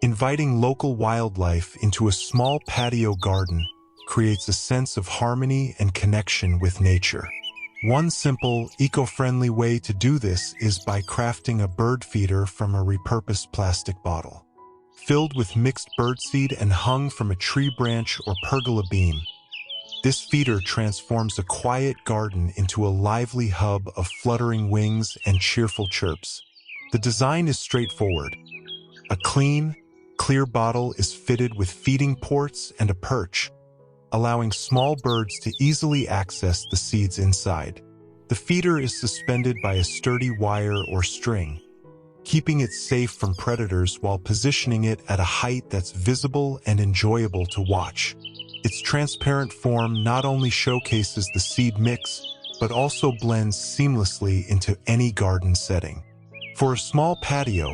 Inviting local wildlife into a small patio garden creates a sense of harmony and connection with nature. One simple, eco-friendly way to do this is by crafting a bird feeder from a repurposed plastic bottle. Filled with mixed birdseed and hung from a tree branch or pergola beam, this feeder transforms a quiet garden into a lively hub of fluttering wings and cheerful chirps. The design is straightforward. A clean, clear bottle is fitted with feeding ports and a perch, allowing small birds to easily access the seeds inside. The feeder is suspended by a sturdy wire or string, keeping it safe from predators while positioning it at a height that's visible and enjoyable to watch. Its transparent form not only showcases the seed mix, but also blends seamlessly into any garden setting. For a small patio,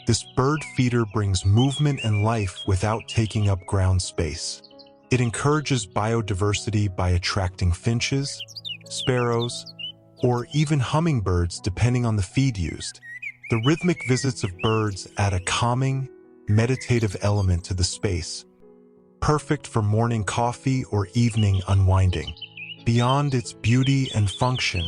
this bird feeder brings movement and life without taking up ground space. It encourages biodiversity by attracting finches, sparrows, or even hummingbirds depending on the feed used. The rhythmic visits of birds add a calming, meditative element to the space, perfect for morning coffee or evening unwinding. Beyond its beauty and function,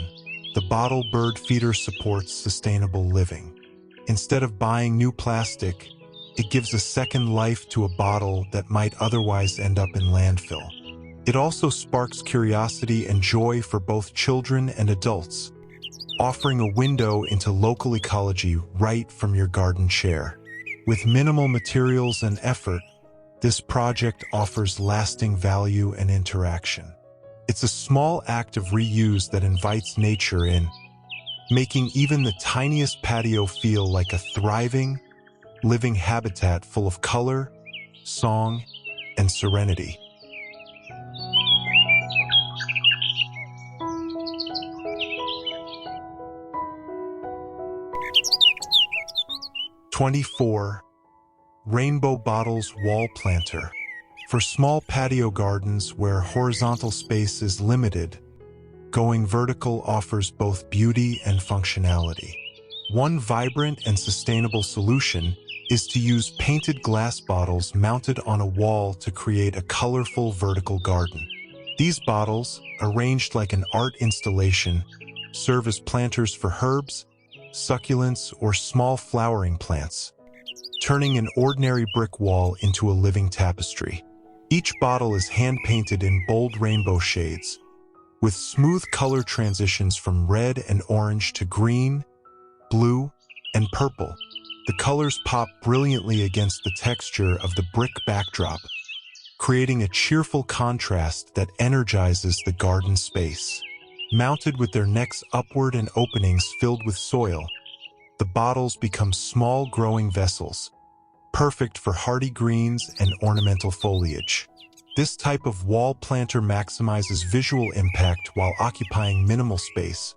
the bottle bird feeder supports sustainable living. Instead of buying new plastic, it gives a second life to a bottle that might otherwise end up in landfill. It also sparks curiosity and joy for both children and adults, offering a window into local ecology right from your garden chair. With minimal materials and effort, this project offers lasting value and interaction. It's a small act of reuse that invites nature in, making even the tiniest patio feel like a thriving, living habitat full of color, song, and serenity. "24. Rainbow Bottles Wall Planter." For small patio gardens where horizontal space is limited, going vertical offers both beauty and functionality. One vibrant and sustainable solution is to use painted glass bottles mounted on a wall to create a colorful vertical garden. These bottles, arranged like an art installation, serve as planters for herbs, succulents, or small flowering plants, turning an ordinary brick wall into a living tapestry. Each bottle is hand-painted in bold rainbow shades, with smooth color transitions from red and orange to green, blue, and purple. The colors pop brilliantly against the texture of the brick backdrop, creating a cheerful contrast that energizes the garden space. Mounted with their necks upward and openings filled with soil, the bottles become small growing vessels, perfect for hardy greens and ornamental foliage. This type of wall planter maximizes visual impact while occupying minimal space,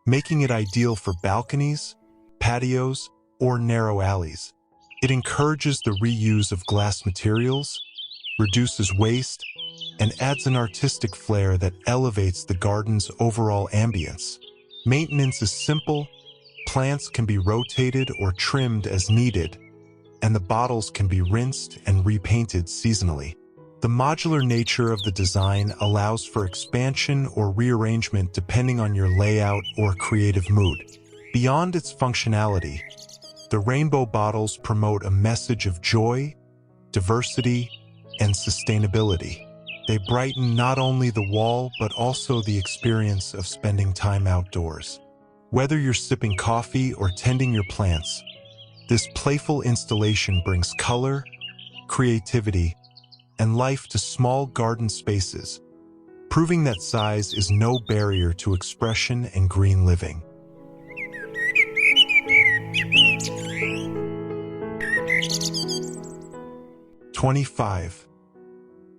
making it ideal for balconies, patios, or narrow alleys. It encourages the reuse of glass materials, reduces waste, and adds an artistic flair that elevates the garden's overall ambience. Maintenance is simple, plants can be rotated or trimmed as needed, and the bottles can be rinsed and repainted seasonally. The modular nature of the design allows for expansion or rearrangement depending on your layout or creative mood. Beyond its functionality, the rainbow bottles promote a message of joy, diversity, and sustainability. They brighten not only the wall but also the experience of spending time outdoors. Whether you're sipping coffee or tending your plants, this playful installation brings color, creativity, and life to small garden spaces, proving that size is no barrier to expression and green living. '25.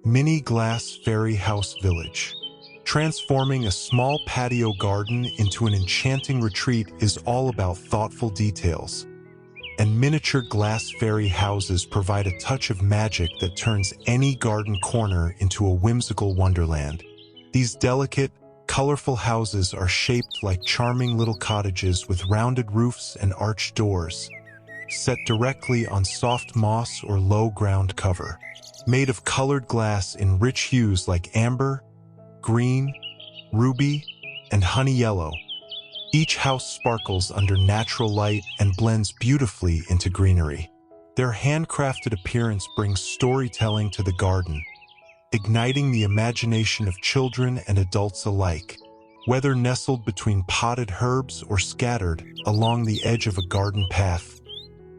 Mini Glass Fairy House Village. Transforming a small patio garden into an enchanting retreat is all about thoughtful details. And miniature glass fairy houses provide a touch of magic that turns any garden corner into a whimsical wonderland. These delicate, colorful houses are shaped like charming little cottages with rounded roofs and arched doors, set directly on soft moss or low ground cover. Made of colored glass in rich hues like amber, green, ruby, and honey yellow, each house sparkles under natural light and blends beautifully into greenery. Their handcrafted appearance brings storytelling to the garden, igniting the imagination of children and adults alike. Whether nestled between potted herbs or scattered along the edge of a garden path,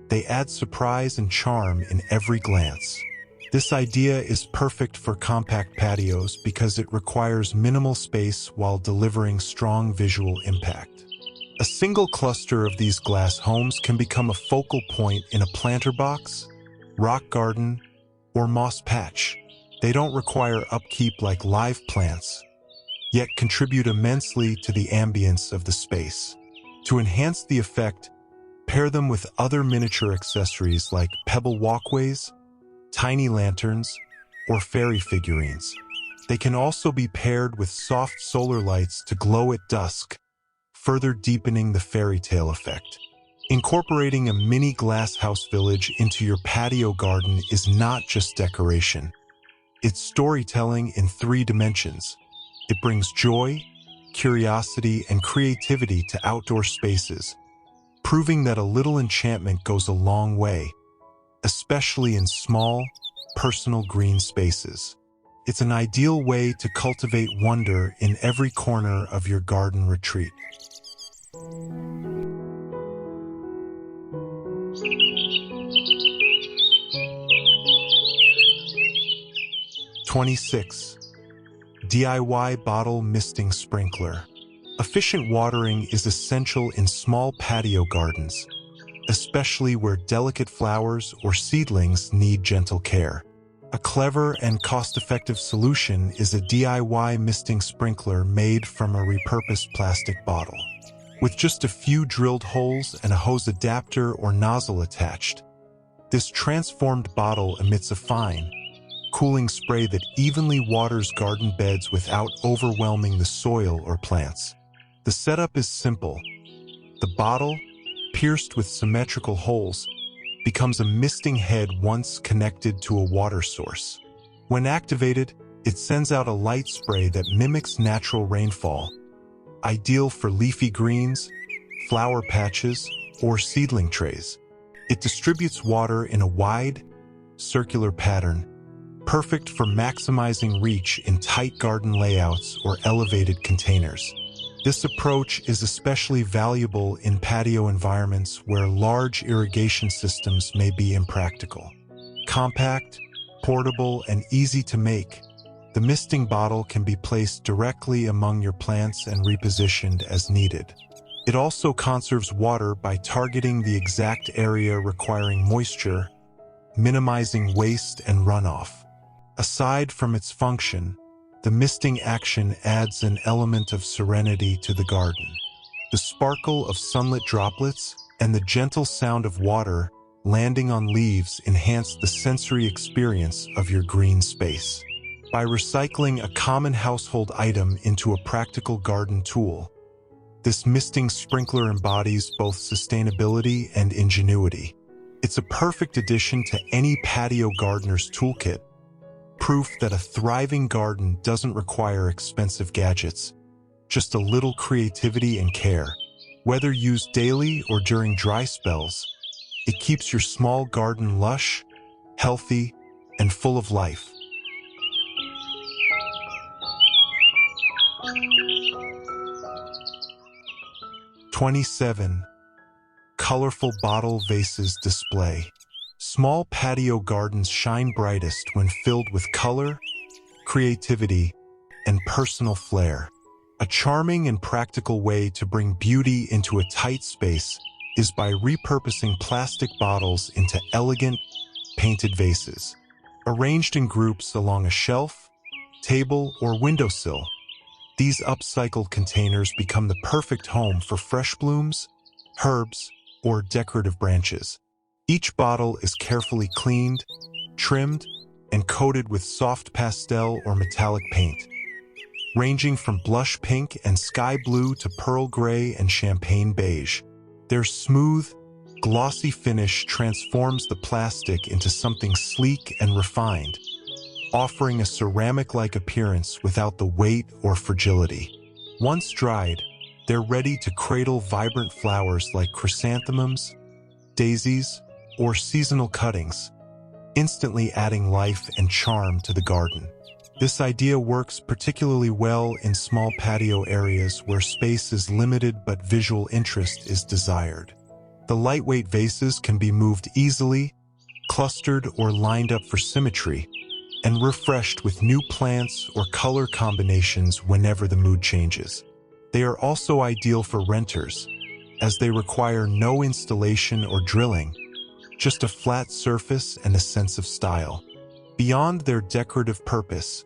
they add surprise and charm in every glance. This idea is perfect for compact patios because it requires minimal space while delivering strong visual impact. A single cluster of these glass homes can become a focal point in a planter box, rock garden, or moss patch. They don't require upkeep like live plants, yet contribute immensely to the ambience of the space. To enhance the effect, pair them with other miniature accessories like pebble walkways, tiny lanterns, or fairy figurines. They can also be paired with soft solar lights to glow at dusk, further deepening the fairy tale effect. Incorporating a mini glass house village into your patio garden is not just decoration. It's storytelling in 3 dimensions. It brings joy, curiosity, and creativity to outdoor spaces, proving that a little enchantment goes a long way, especially in small, personal green spaces. It's an ideal way to cultivate wonder in every corner of your garden retreat. '26. DIY Bottle Misting Sprinkler. Efficient watering is essential in small patio gardens, especially where delicate flowers or seedlings need gentle care. A clever and cost-effective solution is a DIY misting sprinkler made from a repurposed plastic bottle. With just a few drilled holes and a hose adapter or nozzle attached, this transformed bottle emits a fine, cooling spray that evenly waters garden beds without overwhelming the soil or plants. The setup is simple. The bottle, pierced with symmetrical holes, becomes a misting head once connected to a water source. When activated, it sends out a light spray that mimics natural rainfall, ideal for leafy greens, flower patches, or seedling trays. It distributes water in a wide, circular pattern, perfect for maximizing reach in tight garden layouts or elevated containers. This approach is especially valuable in patio environments where large irrigation systems may be impractical. Compact, portable, and easy to make, the misting bottle can be placed directly among your plants and repositioned as needed. It also conserves water by targeting the exact area requiring moisture, minimizing waste and runoff. Aside from its function, the misting action adds an element of serenity to the garden. The sparkle of sunlit droplets and the gentle sound of water landing on leaves enhance the sensory experience of your green space. By recycling a common household item into a practical garden tool, this misting sprinkler embodies both sustainability and ingenuity. It's a perfect addition to any patio gardener's toolkit, proof that a thriving garden doesn't require expensive gadgets, just a little creativity and care. Whether used daily or during dry spells, it keeps your small garden lush, healthy, and full of life. '27. Colorful Bottle Vases Display. Small patio gardens shine brightest when filled with color, creativity, and personal flair. A charming and practical way to bring beauty into a tight space is by repurposing plastic bottles into elegant, painted vases. Arranged in groups along a shelf, table, or windowsill, these upcycled containers become the perfect home for fresh blooms, herbs, or decorative branches. Each bottle is carefully cleaned, trimmed, and coated with soft pastel or metallic paint, ranging from blush pink and sky blue to pearl gray and champagne beige. Their smooth, glossy finish transforms the plastic into something sleek and refined, offering a ceramic-like appearance without the weight or fragility. Once dried, they're ready to cradle vibrant flowers like chrysanthemums, daisies, or seasonal cuttings, instantly adding life and charm to the garden. This idea works particularly well in small patio areas where space is limited but visual interest is desired. The lightweight vases can be moved easily, clustered or lined up for symmetry, and refreshed with new plants or color combinations whenever the mood changes. They are also ideal for renters, as they require no installation or drilling, just a flat surface and a sense of style. Beyond their decorative purpose,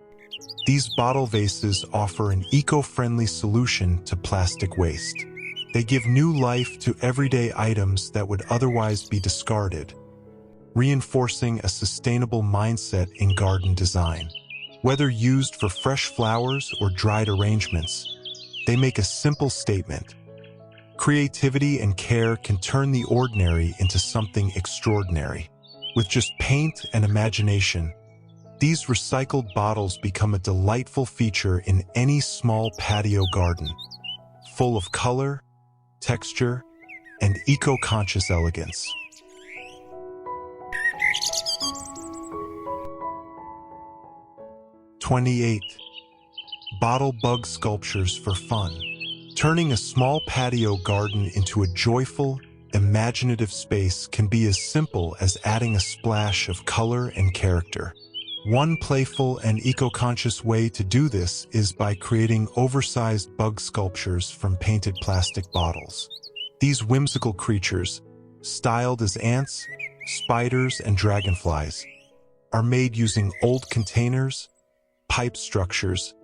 these bottle vases offer an eco-friendly solution to plastic waste. They give new life to everyday items that would otherwise be discarded, reinforcing a sustainable mindset in garden design. Whether used for fresh flowers or dried arrangements, they make a simple statement. Creativity and care can turn the ordinary into something extraordinary. With just paint and imagination, these recycled bottles become a delightful feature in any small patio garden, full of color, texture, and eco-conscious elegance. '28. Bottle bug sculptures for fun. Turning a small patio garden into a joyful, imaginative space can be as simple as adding a splash of color and character. One playful and eco-conscious way to do this is by creating oversized bug sculptures from painted plastic bottles. These whimsical creatures, styled as ants, spiders, and dragonflies, are made using old containers, pipe structures,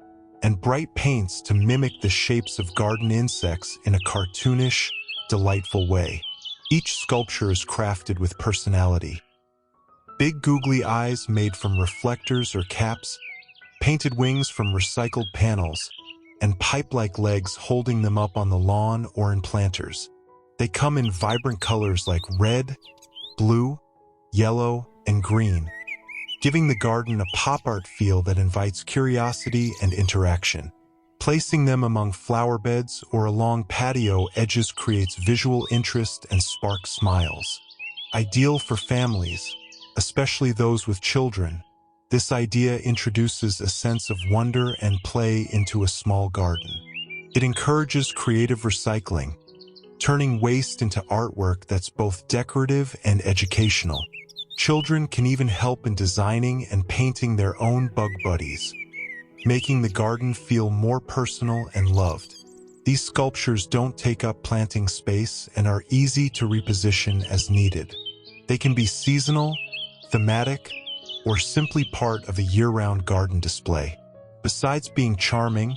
and bright paints to mimic the shapes of garden insects in a cartoonish, delightful way. Each sculpture is crafted with personality. Big googly eyes made from reflectors or caps, painted wings from recycled panels, and pipe-like legs holding them up on the lawn or in planters. They come in vibrant colors like red, blue, yellow, and green, giving the garden a pop art feel that invites curiosity and interaction. Placing them among flower beds or along patio edges creates visual interest and sparks smiles. Ideal for families, especially those with children, this idea introduces a sense of wonder and play into a small garden. It encourages creative recycling, turning waste into artwork that's both decorative and educational. Children can even help in designing and painting their own bug buddies, making the garden feel more personal and loved. These sculptures don't take up planting space and are easy to reposition as needed. They can be seasonal, thematic, or simply part of a year-round garden display. Besides being charming,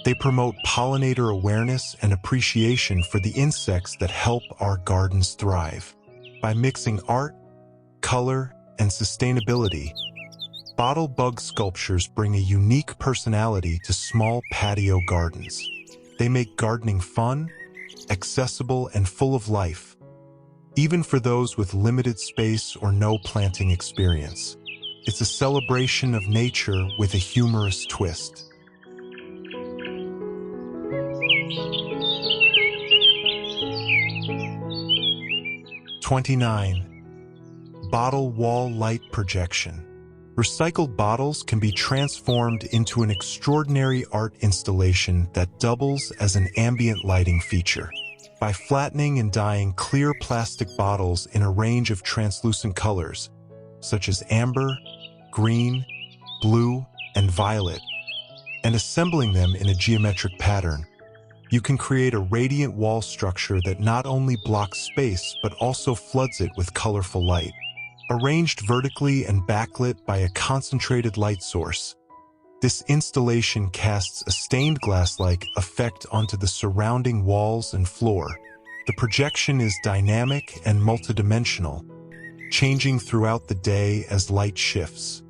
they promote pollinator awareness and appreciation for the insects that help our gardens thrive. By mixing art, color, and sustainability, bottle bug sculptures bring a unique personality to small patio gardens. They make gardening fun, accessible, and full of life, even for those with limited space or no planting experience. It's a celebration of nature with a humorous twist. '29. Bottle wall light projection. Recycled bottles can be transformed into an extraordinary art installation that doubles as an ambient lighting feature. By flattening and dyeing clear plastic bottles in a range of translucent colors, such as amber, green, blue, and violet, and assembling them in a geometric pattern. You can create a radiant wall structure that not only blocks space but also floods it with colorful light. Arranged vertically and backlit by a concentrated light source, this installation casts a stained glass-like effect onto the surrounding walls and floor. The projection is dynamic and multidimensional, changing throughout the day as light shifts.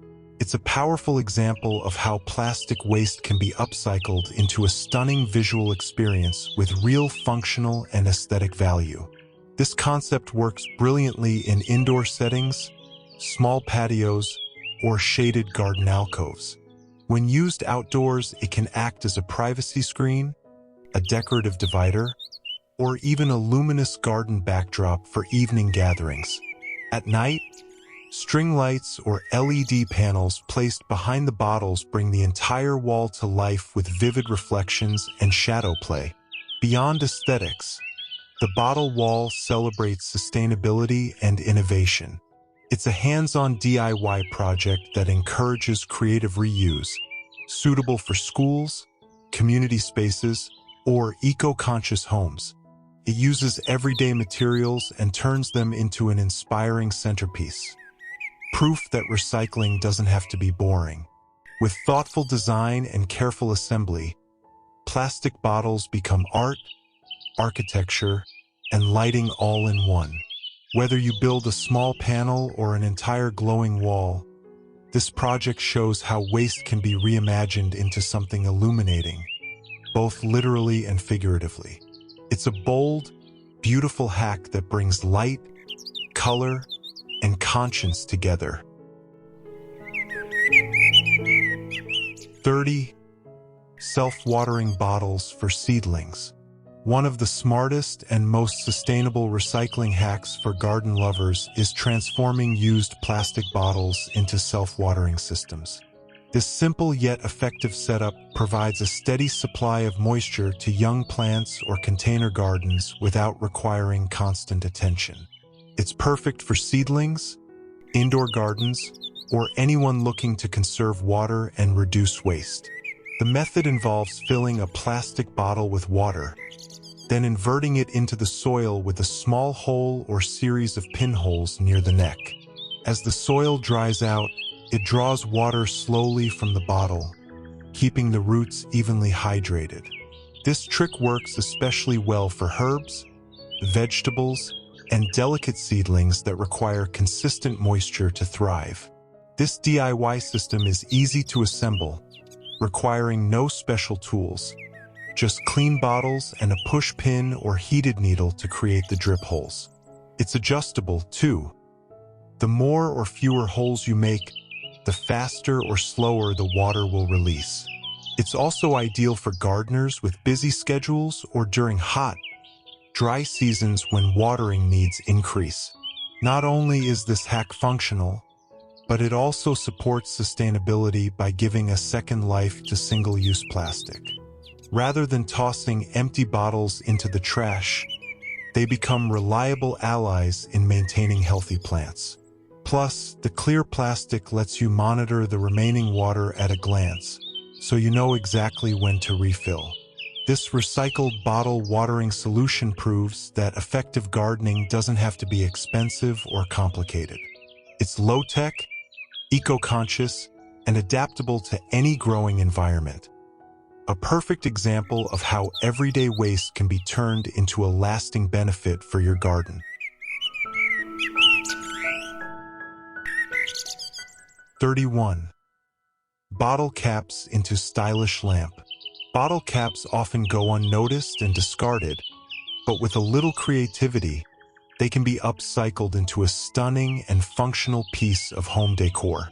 It's a powerful example of how plastic waste can be upcycled into a stunning visual experience with real functional and aesthetic value. This concept works brilliantly in indoor settings, small patios, or shaded garden alcoves. When used outdoors, it can act as a privacy screen, a decorative divider, or even a luminous garden backdrop for evening gatherings. At night, string lights or LED panels placed behind the bottles bring the entire wall to life with vivid reflections and shadow play. Beyond aesthetics, the bottle wall celebrates sustainability and innovation. It's a hands-on DIY project that encourages creative reuse, suitable for schools, community spaces, or eco-conscious homes. It uses everyday materials and turns them into an inspiring centerpiece. Proof that recycling doesn't have to be boring. With thoughtful design and careful assembly, plastic bottles become art, architecture, and lighting all in one. Whether you build a small panel or an entire glowing wall, this project shows how waste can be reimagined into something illuminating, both literally and figuratively. It's a bold, beautiful hack that brings light, color, and conscience together. 30. Self-watering bottles for seedlings. One of the smartest and most sustainable recycling hacks for garden lovers is transforming used plastic bottles into self-watering systems. This simple yet effective setup provides a steady supply of moisture to young plants or container gardens without requiring constant attention. It's perfect for seedlings, indoor gardens, or anyone looking to conserve water and reduce waste. The method involves filling a plastic bottle with water, then inverting it into the soil with a small hole or series of pinholes near the neck. As the soil dries out, it draws water slowly from the bottle, keeping the roots evenly hydrated. This trick works especially well for herbs, vegetables, and delicate seedlings that require consistent moisture to thrive. This DIY system is easy to assemble, requiring no special tools, just clean bottles and a push pin or heated needle to create the drip holes. It's adjustable, too. The more or fewer holes you make, the faster or slower the water will release. It's also ideal for gardeners with busy schedules or during hot, dry seasons when watering needs increase. Not only is this hack functional, but it also supports sustainability by giving a second life to single-use plastic. Rather than tossing empty bottles into the trash, they become reliable allies in maintaining healthy plants. Plus, the clear plastic lets you monitor the remaining water at a glance, so you know exactly when to refill. This recycled bottle watering solution proves that effective gardening doesn't have to be expensive or complicated. It's low-tech, eco-conscious, and adaptable to any growing environment. A perfect example of how everyday waste can be turned into a lasting benefit for your garden. 31. Bottle caps into stylish lamp. Bottle caps often go unnoticed and discarded, but with a little creativity, they can be upcycled into a stunning and functional piece of home decor.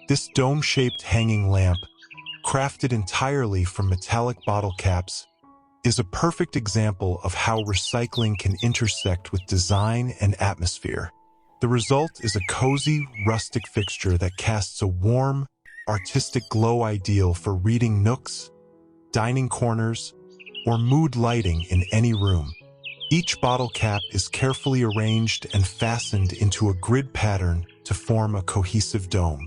This dome-shaped hanging lamp, crafted entirely from metallic bottle caps, is a perfect example of how recycling can intersect with design and atmosphere. The result is a cozy, rustic fixture that casts a warm, artistic glow ideal for reading nooks, dining corners, or mood lighting in any room. Each bottle cap is carefully arranged and fastened into a grid pattern to form a cohesive dome.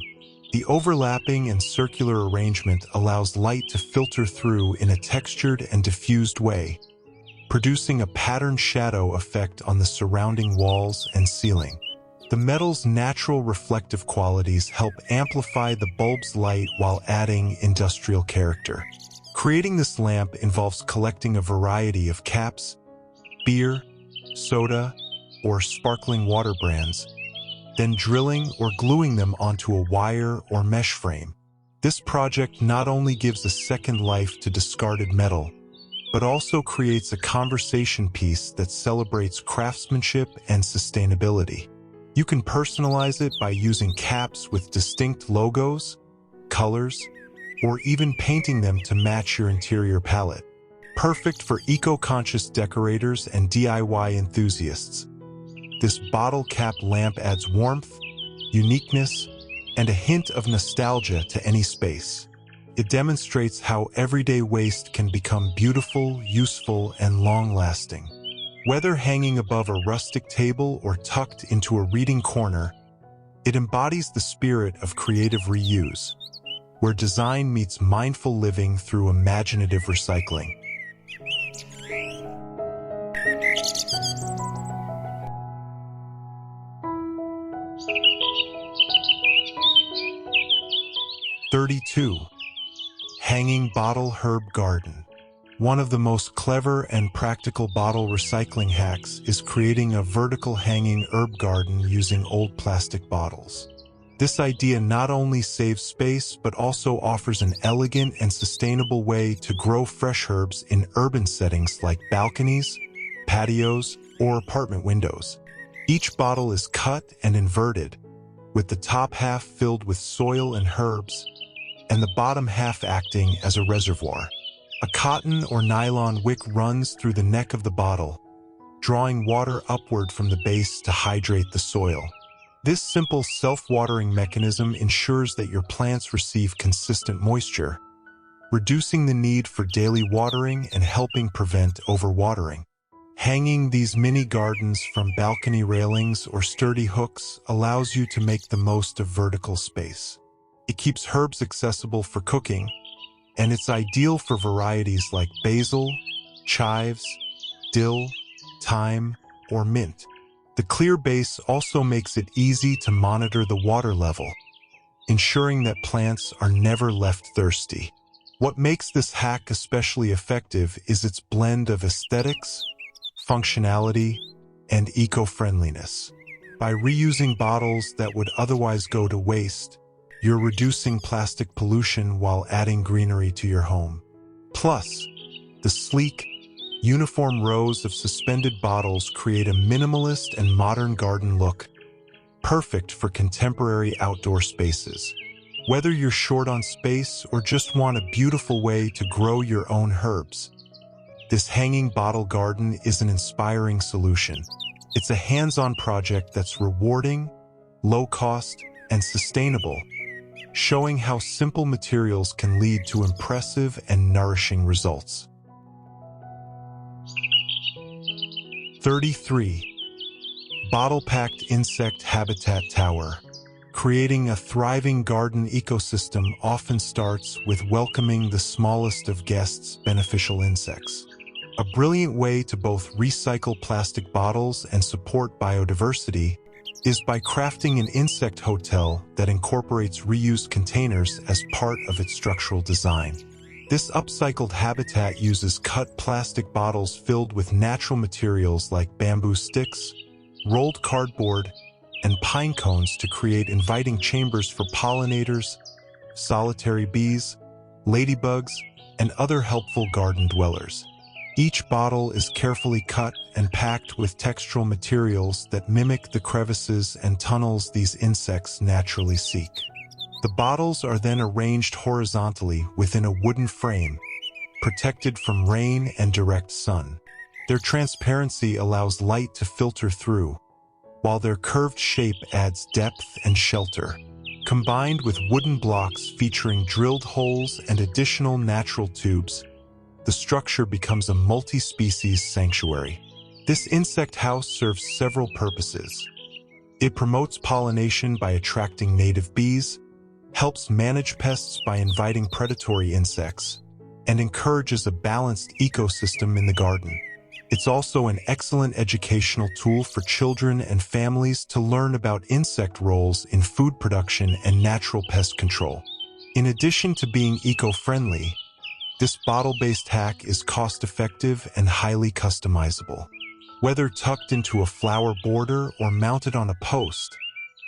The overlapping and circular arrangement allows light to filter through in a textured and diffused way, producing a patterned shadow effect on the surrounding walls and ceiling. The metal's natural reflective qualities help amplify the bulb's light while adding industrial character. Creating this lamp involves collecting a variety of caps, beer, soda, or sparkling water brands, then drilling or gluing them onto a wire or mesh frame. This project not only gives a second life to discarded metal, but also creates a conversation piece that celebrates craftsmanship and sustainability. You can personalize it by using caps with distinct logos, colors, or even painting them to match your interior palette. Perfect for eco-conscious decorators and DIY enthusiasts. This bottle cap lamp adds warmth, uniqueness, and a hint of nostalgia to any space. It demonstrates how everyday waste can become beautiful, useful, and long-lasting. Whether hanging above a rustic table or tucked into a reading corner, it embodies the spirit of creative reuse, where design meets mindful living through imaginative recycling. (32) Hanging Bottle Herb Garden. One of the most clever and practical bottle recycling hacks is creating a vertical hanging herb garden using old plastic bottles. This idea not only saves space but also offers an elegant and sustainable way to grow fresh herbs in urban settings like balconies, patios, or apartment windows. Each bottle is cut and inverted, with the top half filled with soil and herbs, and the bottom half acting as a reservoir. A cotton or nylon wick runs through the neck of the bottle, drawing water upward from the base to hydrate the soil. This simple self-watering mechanism ensures that your plants receive consistent moisture, reducing the need for daily watering and helping prevent overwatering. Hanging these mini gardens from balcony railings or sturdy hooks allows you to make the most of vertical space. It keeps herbs accessible for cooking, and it's ideal for varieties like basil, chives, dill, thyme, or mint. The clear base also makes it easy to monitor the water level, ensuring that plants are never left thirsty. What makes this hack especially effective is its blend of aesthetics, functionality, and eco-friendliness. By reusing bottles that would otherwise go to waste, you're reducing plastic pollution while adding greenery to your home. Plus, the sleek, uniform rows of suspended bottles create a minimalist and modern garden look, perfect for contemporary outdoor spaces. Whether you're short on space or just want a beautiful way to grow your own herbs, this hanging bottle garden is an inspiring solution. It's a hands-on project that's rewarding, low-cost, and sustainable, showing how simple materials can lead to impressive and nourishing results. 33. Bottle-packed insect habitat tower. Creating a thriving garden ecosystem often starts with welcoming the smallest of guests' beneficial insects. A brilliant way to both recycle plastic bottles and support biodiversity is by crafting an insect hotel that incorporates reused containers as part of its structural design. This upcycled habitat uses cut plastic bottles filled with natural materials like bamboo sticks, rolled cardboard, and pine cones to create inviting chambers for pollinators, solitary bees, ladybugs, and other helpful garden dwellers. Each bottle is carefully cut and packed with textural materials that mimic the crevices and tunnels these insects naturally seek. The bottles are then arranged horizontally within a wooden frame, protected from rain and direct sun. Their transparency allows light to filter through, while their curved shape adds depth and shelter. Combined with wooden blocks featuring drilled holes and additional natural tubes, the structure becomes a multi-species sanctuary. This insect house serves several purposes. It promotes pollination by attracting native bees, helps manage pests by inviting predatory insects, and encourages a balanced ecosystem in the garden. It's also an excellent educational tool for children and families to learn about insect roles in food production and natural pest control. In addition to being eco-friendly, this bottle-based hack is cost-effective and highly customizable. Whether tucked into a flower border or mounted on a post,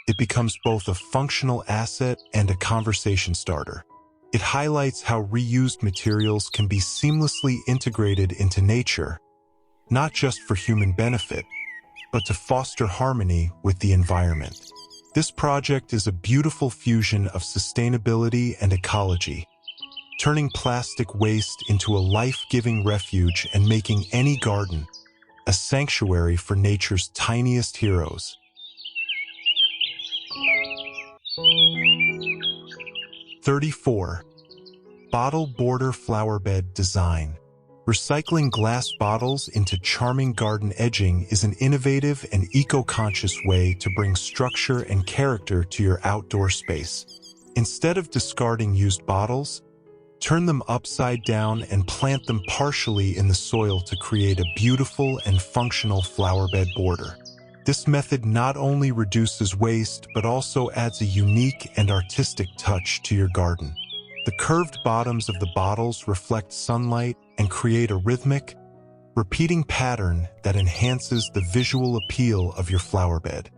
it becomes both a functional asset and a conversation starter. It highlights how reused materials can be seamlessly integrated into nature, not just for human benefit, but to foster harmony with the environment. This project is a beautiful fusion of sustainability and ecology, turning plastic waste into a life-giving refuge and making any garden a sanctuary for nature's tiniest heroes. 34. Bottle border flowerbed design. Recycling glass bottles into charming garden edging is an innovative and eco-conscious way to bring structure and character to your outdoor space. Instead of discarding used bottles, turn them upside down and plant them partially in the soil to create a beautiful and functional flowerbed border. This method not only reduces waste but also adds a unique and artistic touch to your garden. The curved bottoms of the bottles reflect sunlight and create a rhythmic, repeating pattern that enhances the visual appeal of your flowerbed.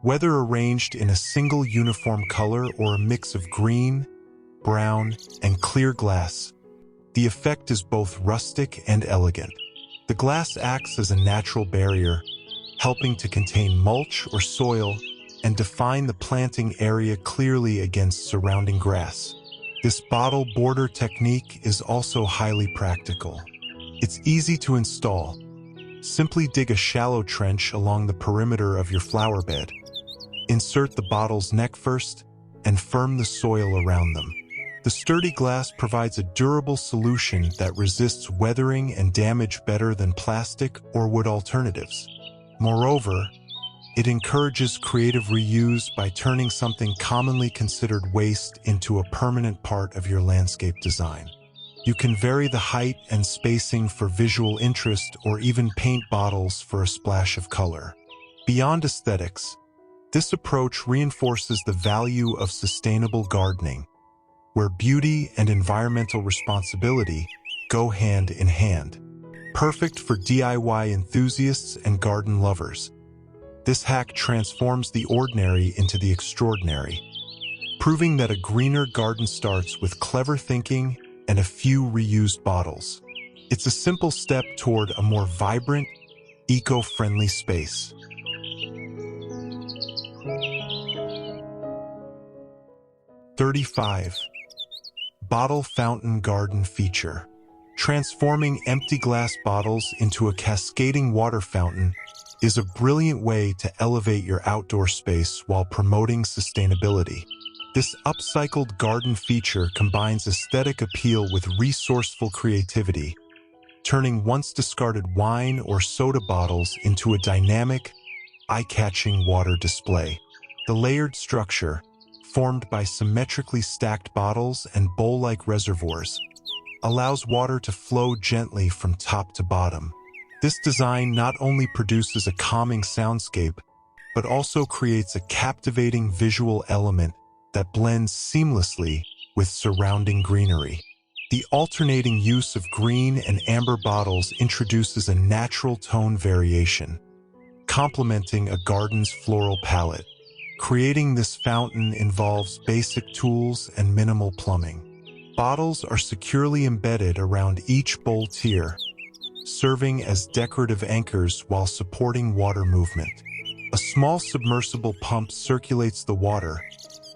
Whether arranged in a single uniform color or a mix of green, brown, and clear glass, the effect is both rustic and elegant. The glass acts as a natural barrier, helping to contain mulch or soil and define the planting area clearly against surrounding grass. This bottle border technique is also highly practical. It's easy to install. Simply dig a shallow trench along the perimeter of your flowerbed. Insert the bottle's neck first and firm the soil around them. The sturdy glass provides a durable solution that resists weathering and damage better than plastic or wood alternatives. Moreover, it encourages creative reuse by turning something commonly considered waste into a permanent part of your landscape design. You can vary the height and spacing for visual interest or even paint bottles for a splash of color. Beyond aesthetics, this approach reinforces the value of sustainable gardening, where beauty and environmental responsibility go hand in hand. Perfect for DIY enthusiasts and garden lovers. This hack transforms the ordinary into the extraordinary, proving that a greener garden starts with clever thinking and a few reused bottles. It's a simple step toward a more vibrant, eco-friendly space. 35. Bottle fountain garden feature. Transforming empty glass bottles into a cascading water fountain is a brilliant way to elevate your outdoor space while promoting sustainability. This upcycled garden feature combines aesthetic appeal with resourceful creativity, turning once discarded wine or soda bottles into a dynamic, eye-catching water display. The layered structure, formed by symmetrically stacked bottles and bowl-like reservoirs, allows water to flow gently from top to bottom. This design not only produces a calming soundscape, but also creates a captivating visual element that blends seamlessly with surrounding greenery. The alternating use of green and amber bottles introduces a natural tone variation, complementing a garden's floral palette. Creating this fountain involves basic tools and minimal plumbing. Bottles are securely embedded around each bowl tier, serving as decorative anchors while supporting water movement. A small submersible pump circulates the water,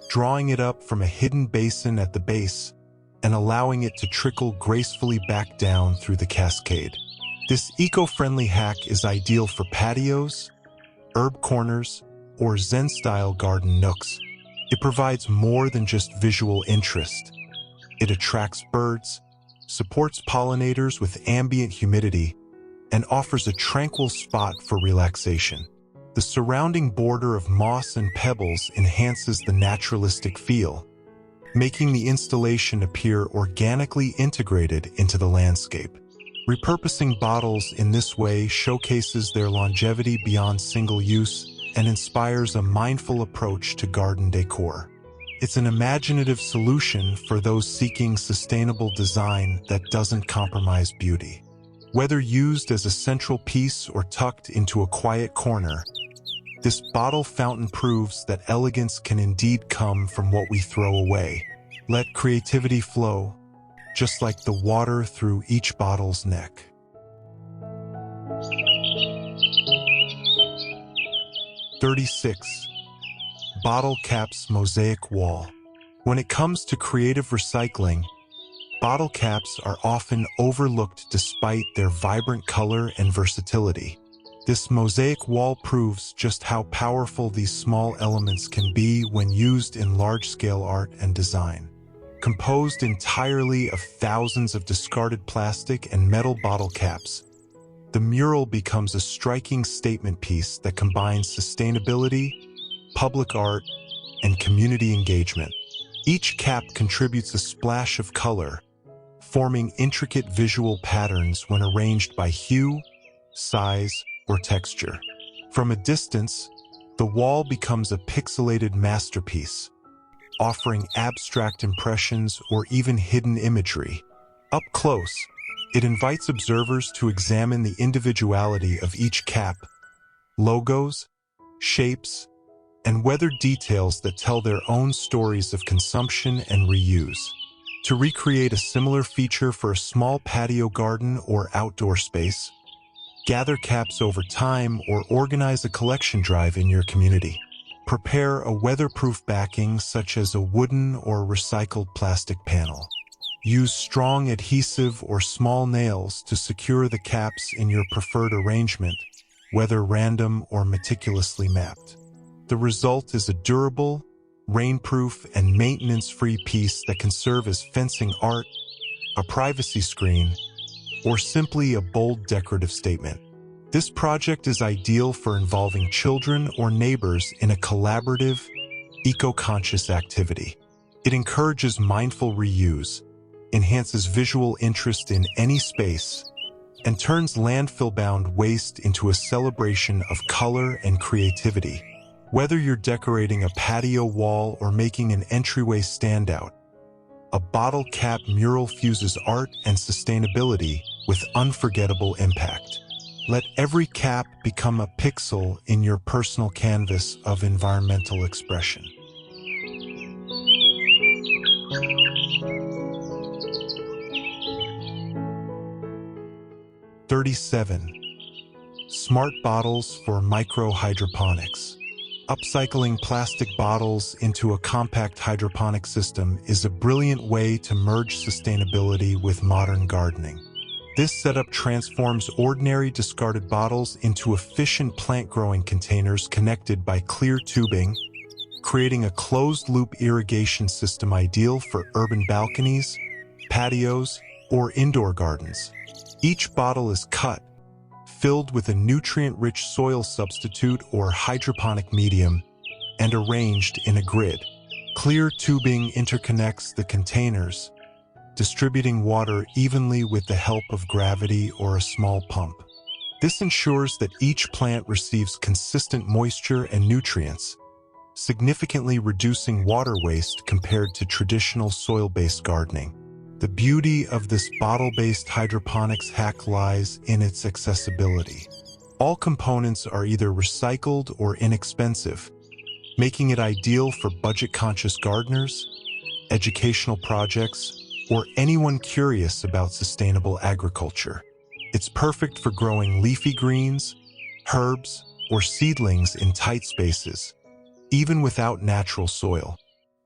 drawing it up from a hidden basin at the base and allowing it to trickle gracefully back down through the cascade. This eco-friendly hack is ideal for patios, herb corners, or Zen-style garden nooks. It provides more than just visual interest. It attracts birds, supports pollinators with ambient humidity, and offers a tranquil spot for relaxation. The surrounding border of moss and pebbles enhances the naturalistic feel, making the installation appear organically integrated into the landscape. Repurposing bottles in this way showcases their longevity beyond single use and inspires a mindful approach to garden decor. It's an imaginative solution for those seeking sustainable design that doesn't compromise beauty. Whether used as a central piece or tucked into a quiet corner, this bottle fountain proves that elegance can indeed come from what we throw away. Let creativity flow, just like the water through each bottle's neck. "36. Bottle Caps Mosaic Wall." When it comes to creative recycling, bottle caps are often overlooked despite their vibrant color and versatility. This mosaic wall proves just how powerful these small elements can be when used in large-scale art and design. Composed entirely of thousands of discarded plastic and metal bottle caps, the mural becomes a striking statement piece that combines sustainability, public art, and community engagement. Each cap contributes a splash of color, forming intricate visual patterns when arranged by hue, size, or texture. From a distance, the wall becomes a pixelated masterpiece, offering abstract impressions or even hidden imagery. Up close, it invites observers to examine the individuality of each cap, logos, shapes, and weathered details that tell their own stories of consumption and reuse. To recreate a similar feature for a small patio garden or outdoor space, gather caps over time or organize a collection drive in your community. Prepare a weatherproof backing such as a wooden or recycled plastic panel. Use strong adhesive or small nails to secure the caps in your preferred arrangement, whether random or meticulously mapped. The result is a durable, rainproof, and maintenance-free piece that can serve as fencing art, a privacy screen, or simply a bold decorative statement. This project is ideal for involving children or neighbors in a collaborative, eco-conscious activity. It encourages mindful reuse, enhances visual interest in any space, and turns landfill-bound waste into a celebration of color and creativity. Whether you're decorating a patio wall or making an entryway stand out, a bottle cap mural fuses art and sustainability with unforgettable impact. Let every cap become a pixel in your personal canvas of environmental expression. "37. Smart bottles for micro hydroponics." Upcycling plastic bottles into a compact hydroponic system is a brilliant way to merge sustainability with modern gardening. This setup transforms ordinary discarded bottles into efficient plant-growing containers connected by clear tubing, creating a closed-loop irrigation system ideal for urban balconies, patios, or indoor gardens. Each bottle is cut, filled with a nutrient-rich soil substitute or hydroponic medium, and arranged in a grid. Clear tubing interconnects the containers, distributing water evenly with the help of gravity or a small pump. This ensures that each plant receives consistent moisture and nutrients, significantly reducing water waste compared to traditional soil-based gardening. The beauty of this bottle-based hydroponics hack lies in its accessibility. All components are either recycled or inexpensive, making it ideal for budget-conscious gardeners, educational projects, or anyone curious about sustainable agriculture. It's perfect for growing leafy greens, herbs, or seedlings in tight spaces, even without natural soil.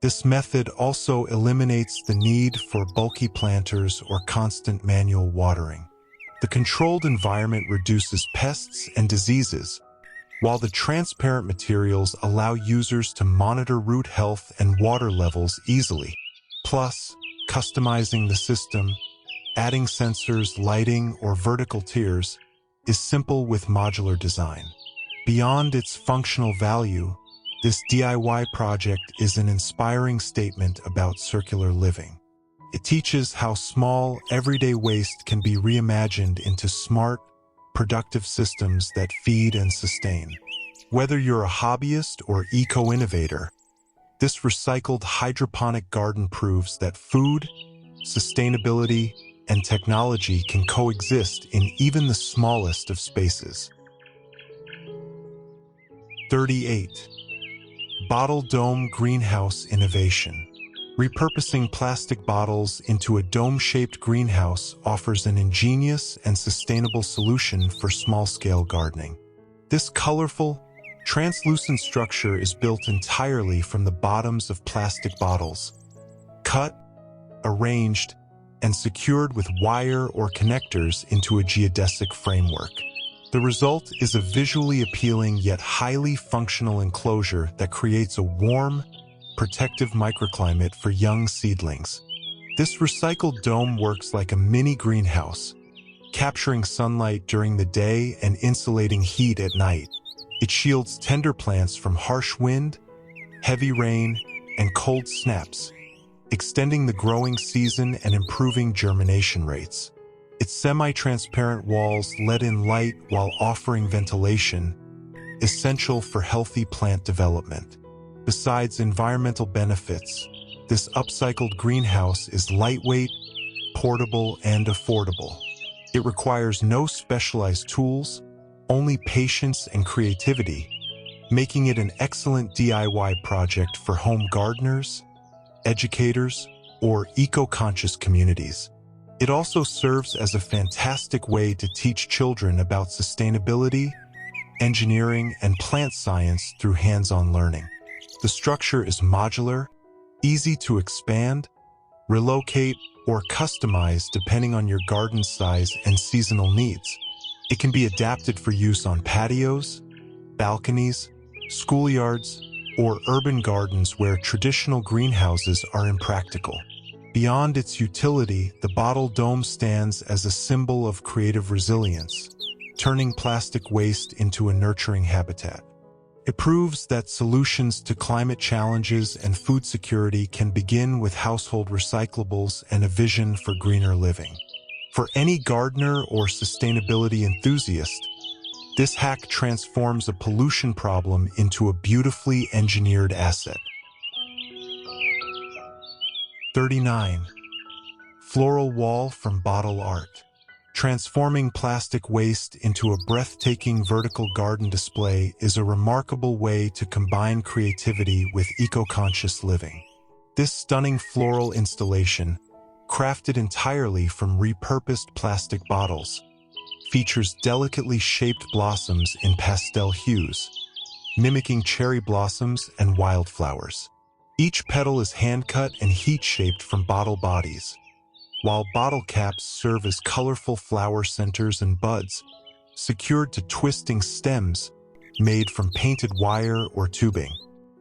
This method also eliminates the need for bulky planters or constant manual watering. The controlled environment reduces pests and diseases, while the transparent materials allow users to monitor root health and water levels easily. Plus, customizing the system, adding sensors, lighting, or vertical tiers, is simple with modular design. Beyond its functional value, This DIY project is an inspiring statement about circular living. It teaches how small, everyday waste can be reimagined into smart, productive systems that feed and sustain. Whether you're a hobbyist or eco-innovator, this recycled hydroponic garden proves that food, sustainability, and technology can coexist in even the smallest of spaces. 38. Bottle Dome Greenhouse Innovation. Repurposing plastic bottles into a dome-shaped greenhouse offers an ingenious and sustainable solution for small-scale gardening. This colorful, translucent structure is built entirely from the bottoms of plastic bottles, cut, arranged, and secured with wire or connectors into a geodesic framework. The result is a visually appealing yet highly functional enclosure that creates a warm, protective microclimate for young seedlings. This recycled dome works like a mini greenhouse, capturing sunlight during the day and insulating heat at night. It shields tender plants from harsh wind, heavy rain, and cold snaps, extending the growing season and improving germination rates. Its semi-transparent walls let in light while offering ventilation, essential for healthy plant development. Besides environmental benefits, this upcycled greenhouse is lightweight, portable, and affordable. It requires no specialized tools, only patience and creativity, making it an excellent DIY project for home gardeners, educators, or eco-conscious communities. It also serves as a fantastic way to teach children about sustainability, engineering, and plant science through hands-on learning. The structure is modular, easy to expand, relocate, or customize depending on your garden size and seasonal needs. It can be adapted for use on patios, balconies, schoolyards, or urban gardens where traditional greenhouses are impractical. Beyond its utility, the bottle dome stands as a symbol of creative resilience, turning plastic waste into a nurturing habitat. It proves that solutions to climate challenges and food security can begin with household recyclables and a vision for greener living. For any gardener or sustainability enthusiast, this hack transforms a pollution problem into a beautifully engineered asset. 39. Floral Wall from Bottle Art. Transforming plastic waste into a breathtaking vertical garden display is a remarkable way to combine creativity with eco-conscious living. This stunning floral installation, crafted entirely from repurposed plastic bottles, features delicately shaped blossoms in pastel hues, mimicking cherry blossoms and wildflowers. Each petal is hand-cut and heat-shaped from bottle bodies, while bottle caps serve as colorful flower centers and buds, secured to twisting stems made from painted wire or tubing.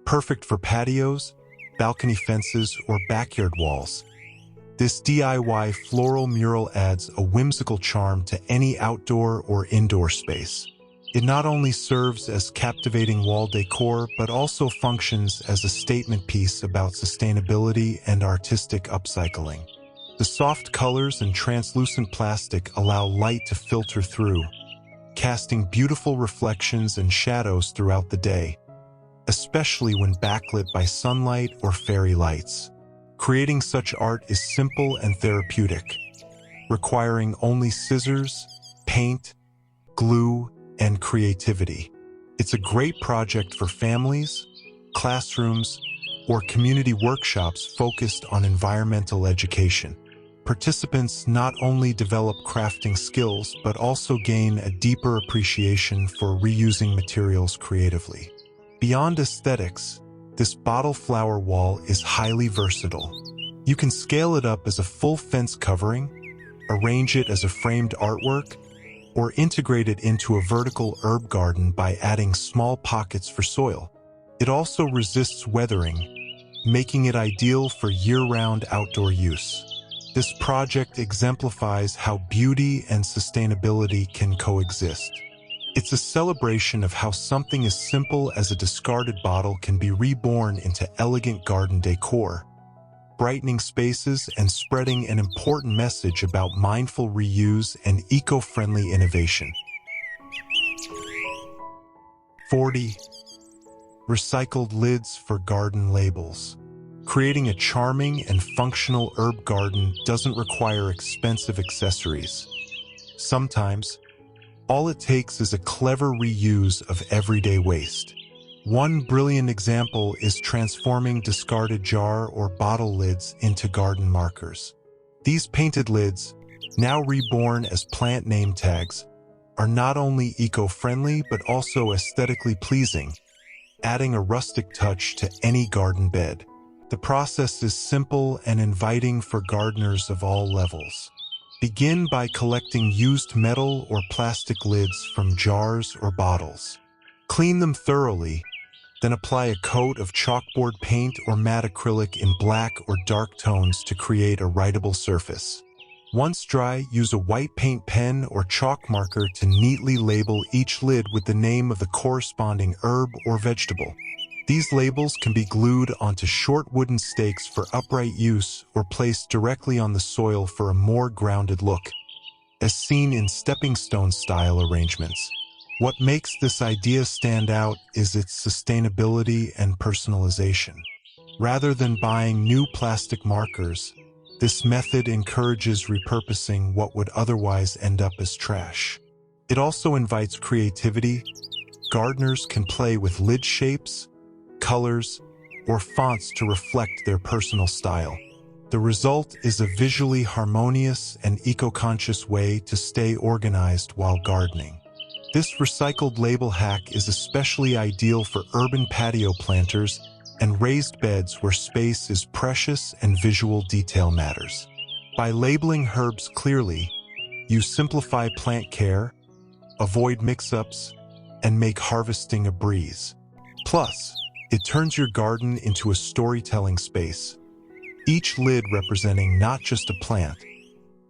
Perfect for patios, balcony fences, or backyard walls. This DIY floral mural adds a whimsical charm to any outdoor or indoor space. It not only serves as captivating wall decor, but also functions as a statement piece about sustainability and artistic upcycling. The soft colors and translucent plastic allow light to filter through, casting beautiful reflections and shadows throughout the day, especially when backlit by sunlight or fairy lights. Creating such art is simple and therapeutic, requiring only scissors, paint, glue, and creativity. It's a great project for families, classrooms, or community workshops focused on environmental education. Participants not only develop crafting skills, but also gain a deeper appreciation for reusing materials creatively. Beyond aesthetics, this bottle flower wall is highly versatile. You can scale it up as a full fence covering, arrange it as a framed artwork, or integrate it into a vertical herb garden by adding small pockets for soil. It also resists weathering, making it ideal for year-round outdoor use. This project exemplifies how beauty and sustainability can coexist. It's a celebration of how something as simple as a discarded bottle can be reborn into elegant garden decor, brightening spaces and spreading an important message about mindful reuse and eco-friendly innovation. 40. Recycled lids for garden labels. Creating a charming and functional herb garden doesn't require expensive accessories. Sometimes, all it takes is a clever reuse of everyday waste. One brilliant example is transforming discarded jar or bottle lids into garden markers. These painted lids, now reborn as plant name tags, are not only eco-friendly but also aesthetically pleasing, adding a rustic touch to any garden bed. The process is simple and inviting for gardeners of all levels. Begin by collecting used metal or plastic lids from jars or bottles. Clean them thoroughly, then apply a coat of chalkboard paint or matte acrylic in black or dark tones to create a writable surface. Once dry, use a white paint pen or chalk marker to neatly label each lid with the name of the corresponding herb or vegetable. These labels can be glued onto short wooden stakes for upright use or placed directly on the soil for a more grounded look, as seen in stepping stone style arrangements. What makes this idea stand out is its sustainability and personalization. Rather than buying new plastic markers, this method encourages repurposing what would otherwise end up as trash. It also invites creativity. Gardeners can play with lid shapes, colors, or fonts to reflect their personal style. The result is a visually harmonious and eco-conscious way to stay organized while gardening. This recycled label hack is especially ideal for urban patio planters and raised beds where space is precious and visual detail matters. By labeling herbs clearly, you simplify plant care, avoid mix-ups, and make harvesting a breeze. Plus, it turns your garden into a storytelling space, each lid representing not just a plant,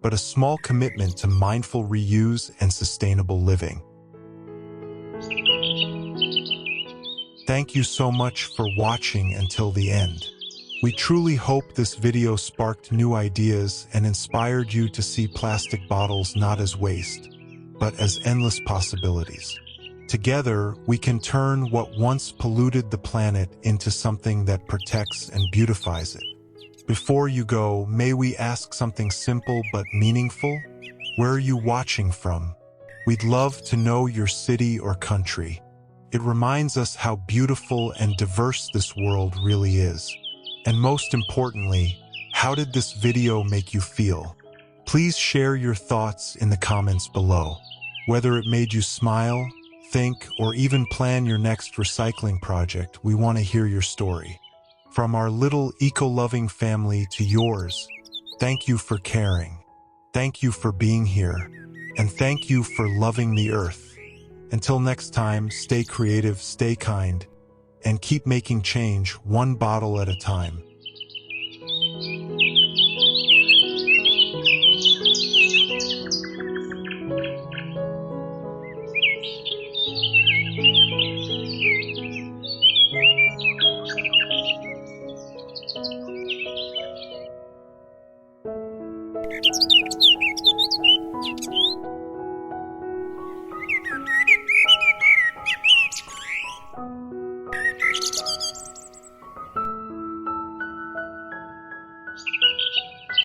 but a small commitment to mindful reuse and sustainable living. Thank you so much for watching until the end. We truly hope this video sparked new ideas and inspired you to see plastic bottles not as waste, but as endless possibilities. Together, we can turn what once polluted the planet into something that protects and beautifies it. Before you go, may we ask something simple but meaningful? Where are you watching from? We'd love to know your city or country. It reminds us how beautiful and diverse this world really is. And most importantly, how did this video make you feel? Please share your thoughts in the comments below. Whether it made you smile, think, or even plan your next recycling project, we want to hear your story. From our little eco-loving family to yours, thank you for caring. Thank you for being here. And thank you for loving the earth. Until next time, stay creative, stay kind, and keep making change one bottle at a time.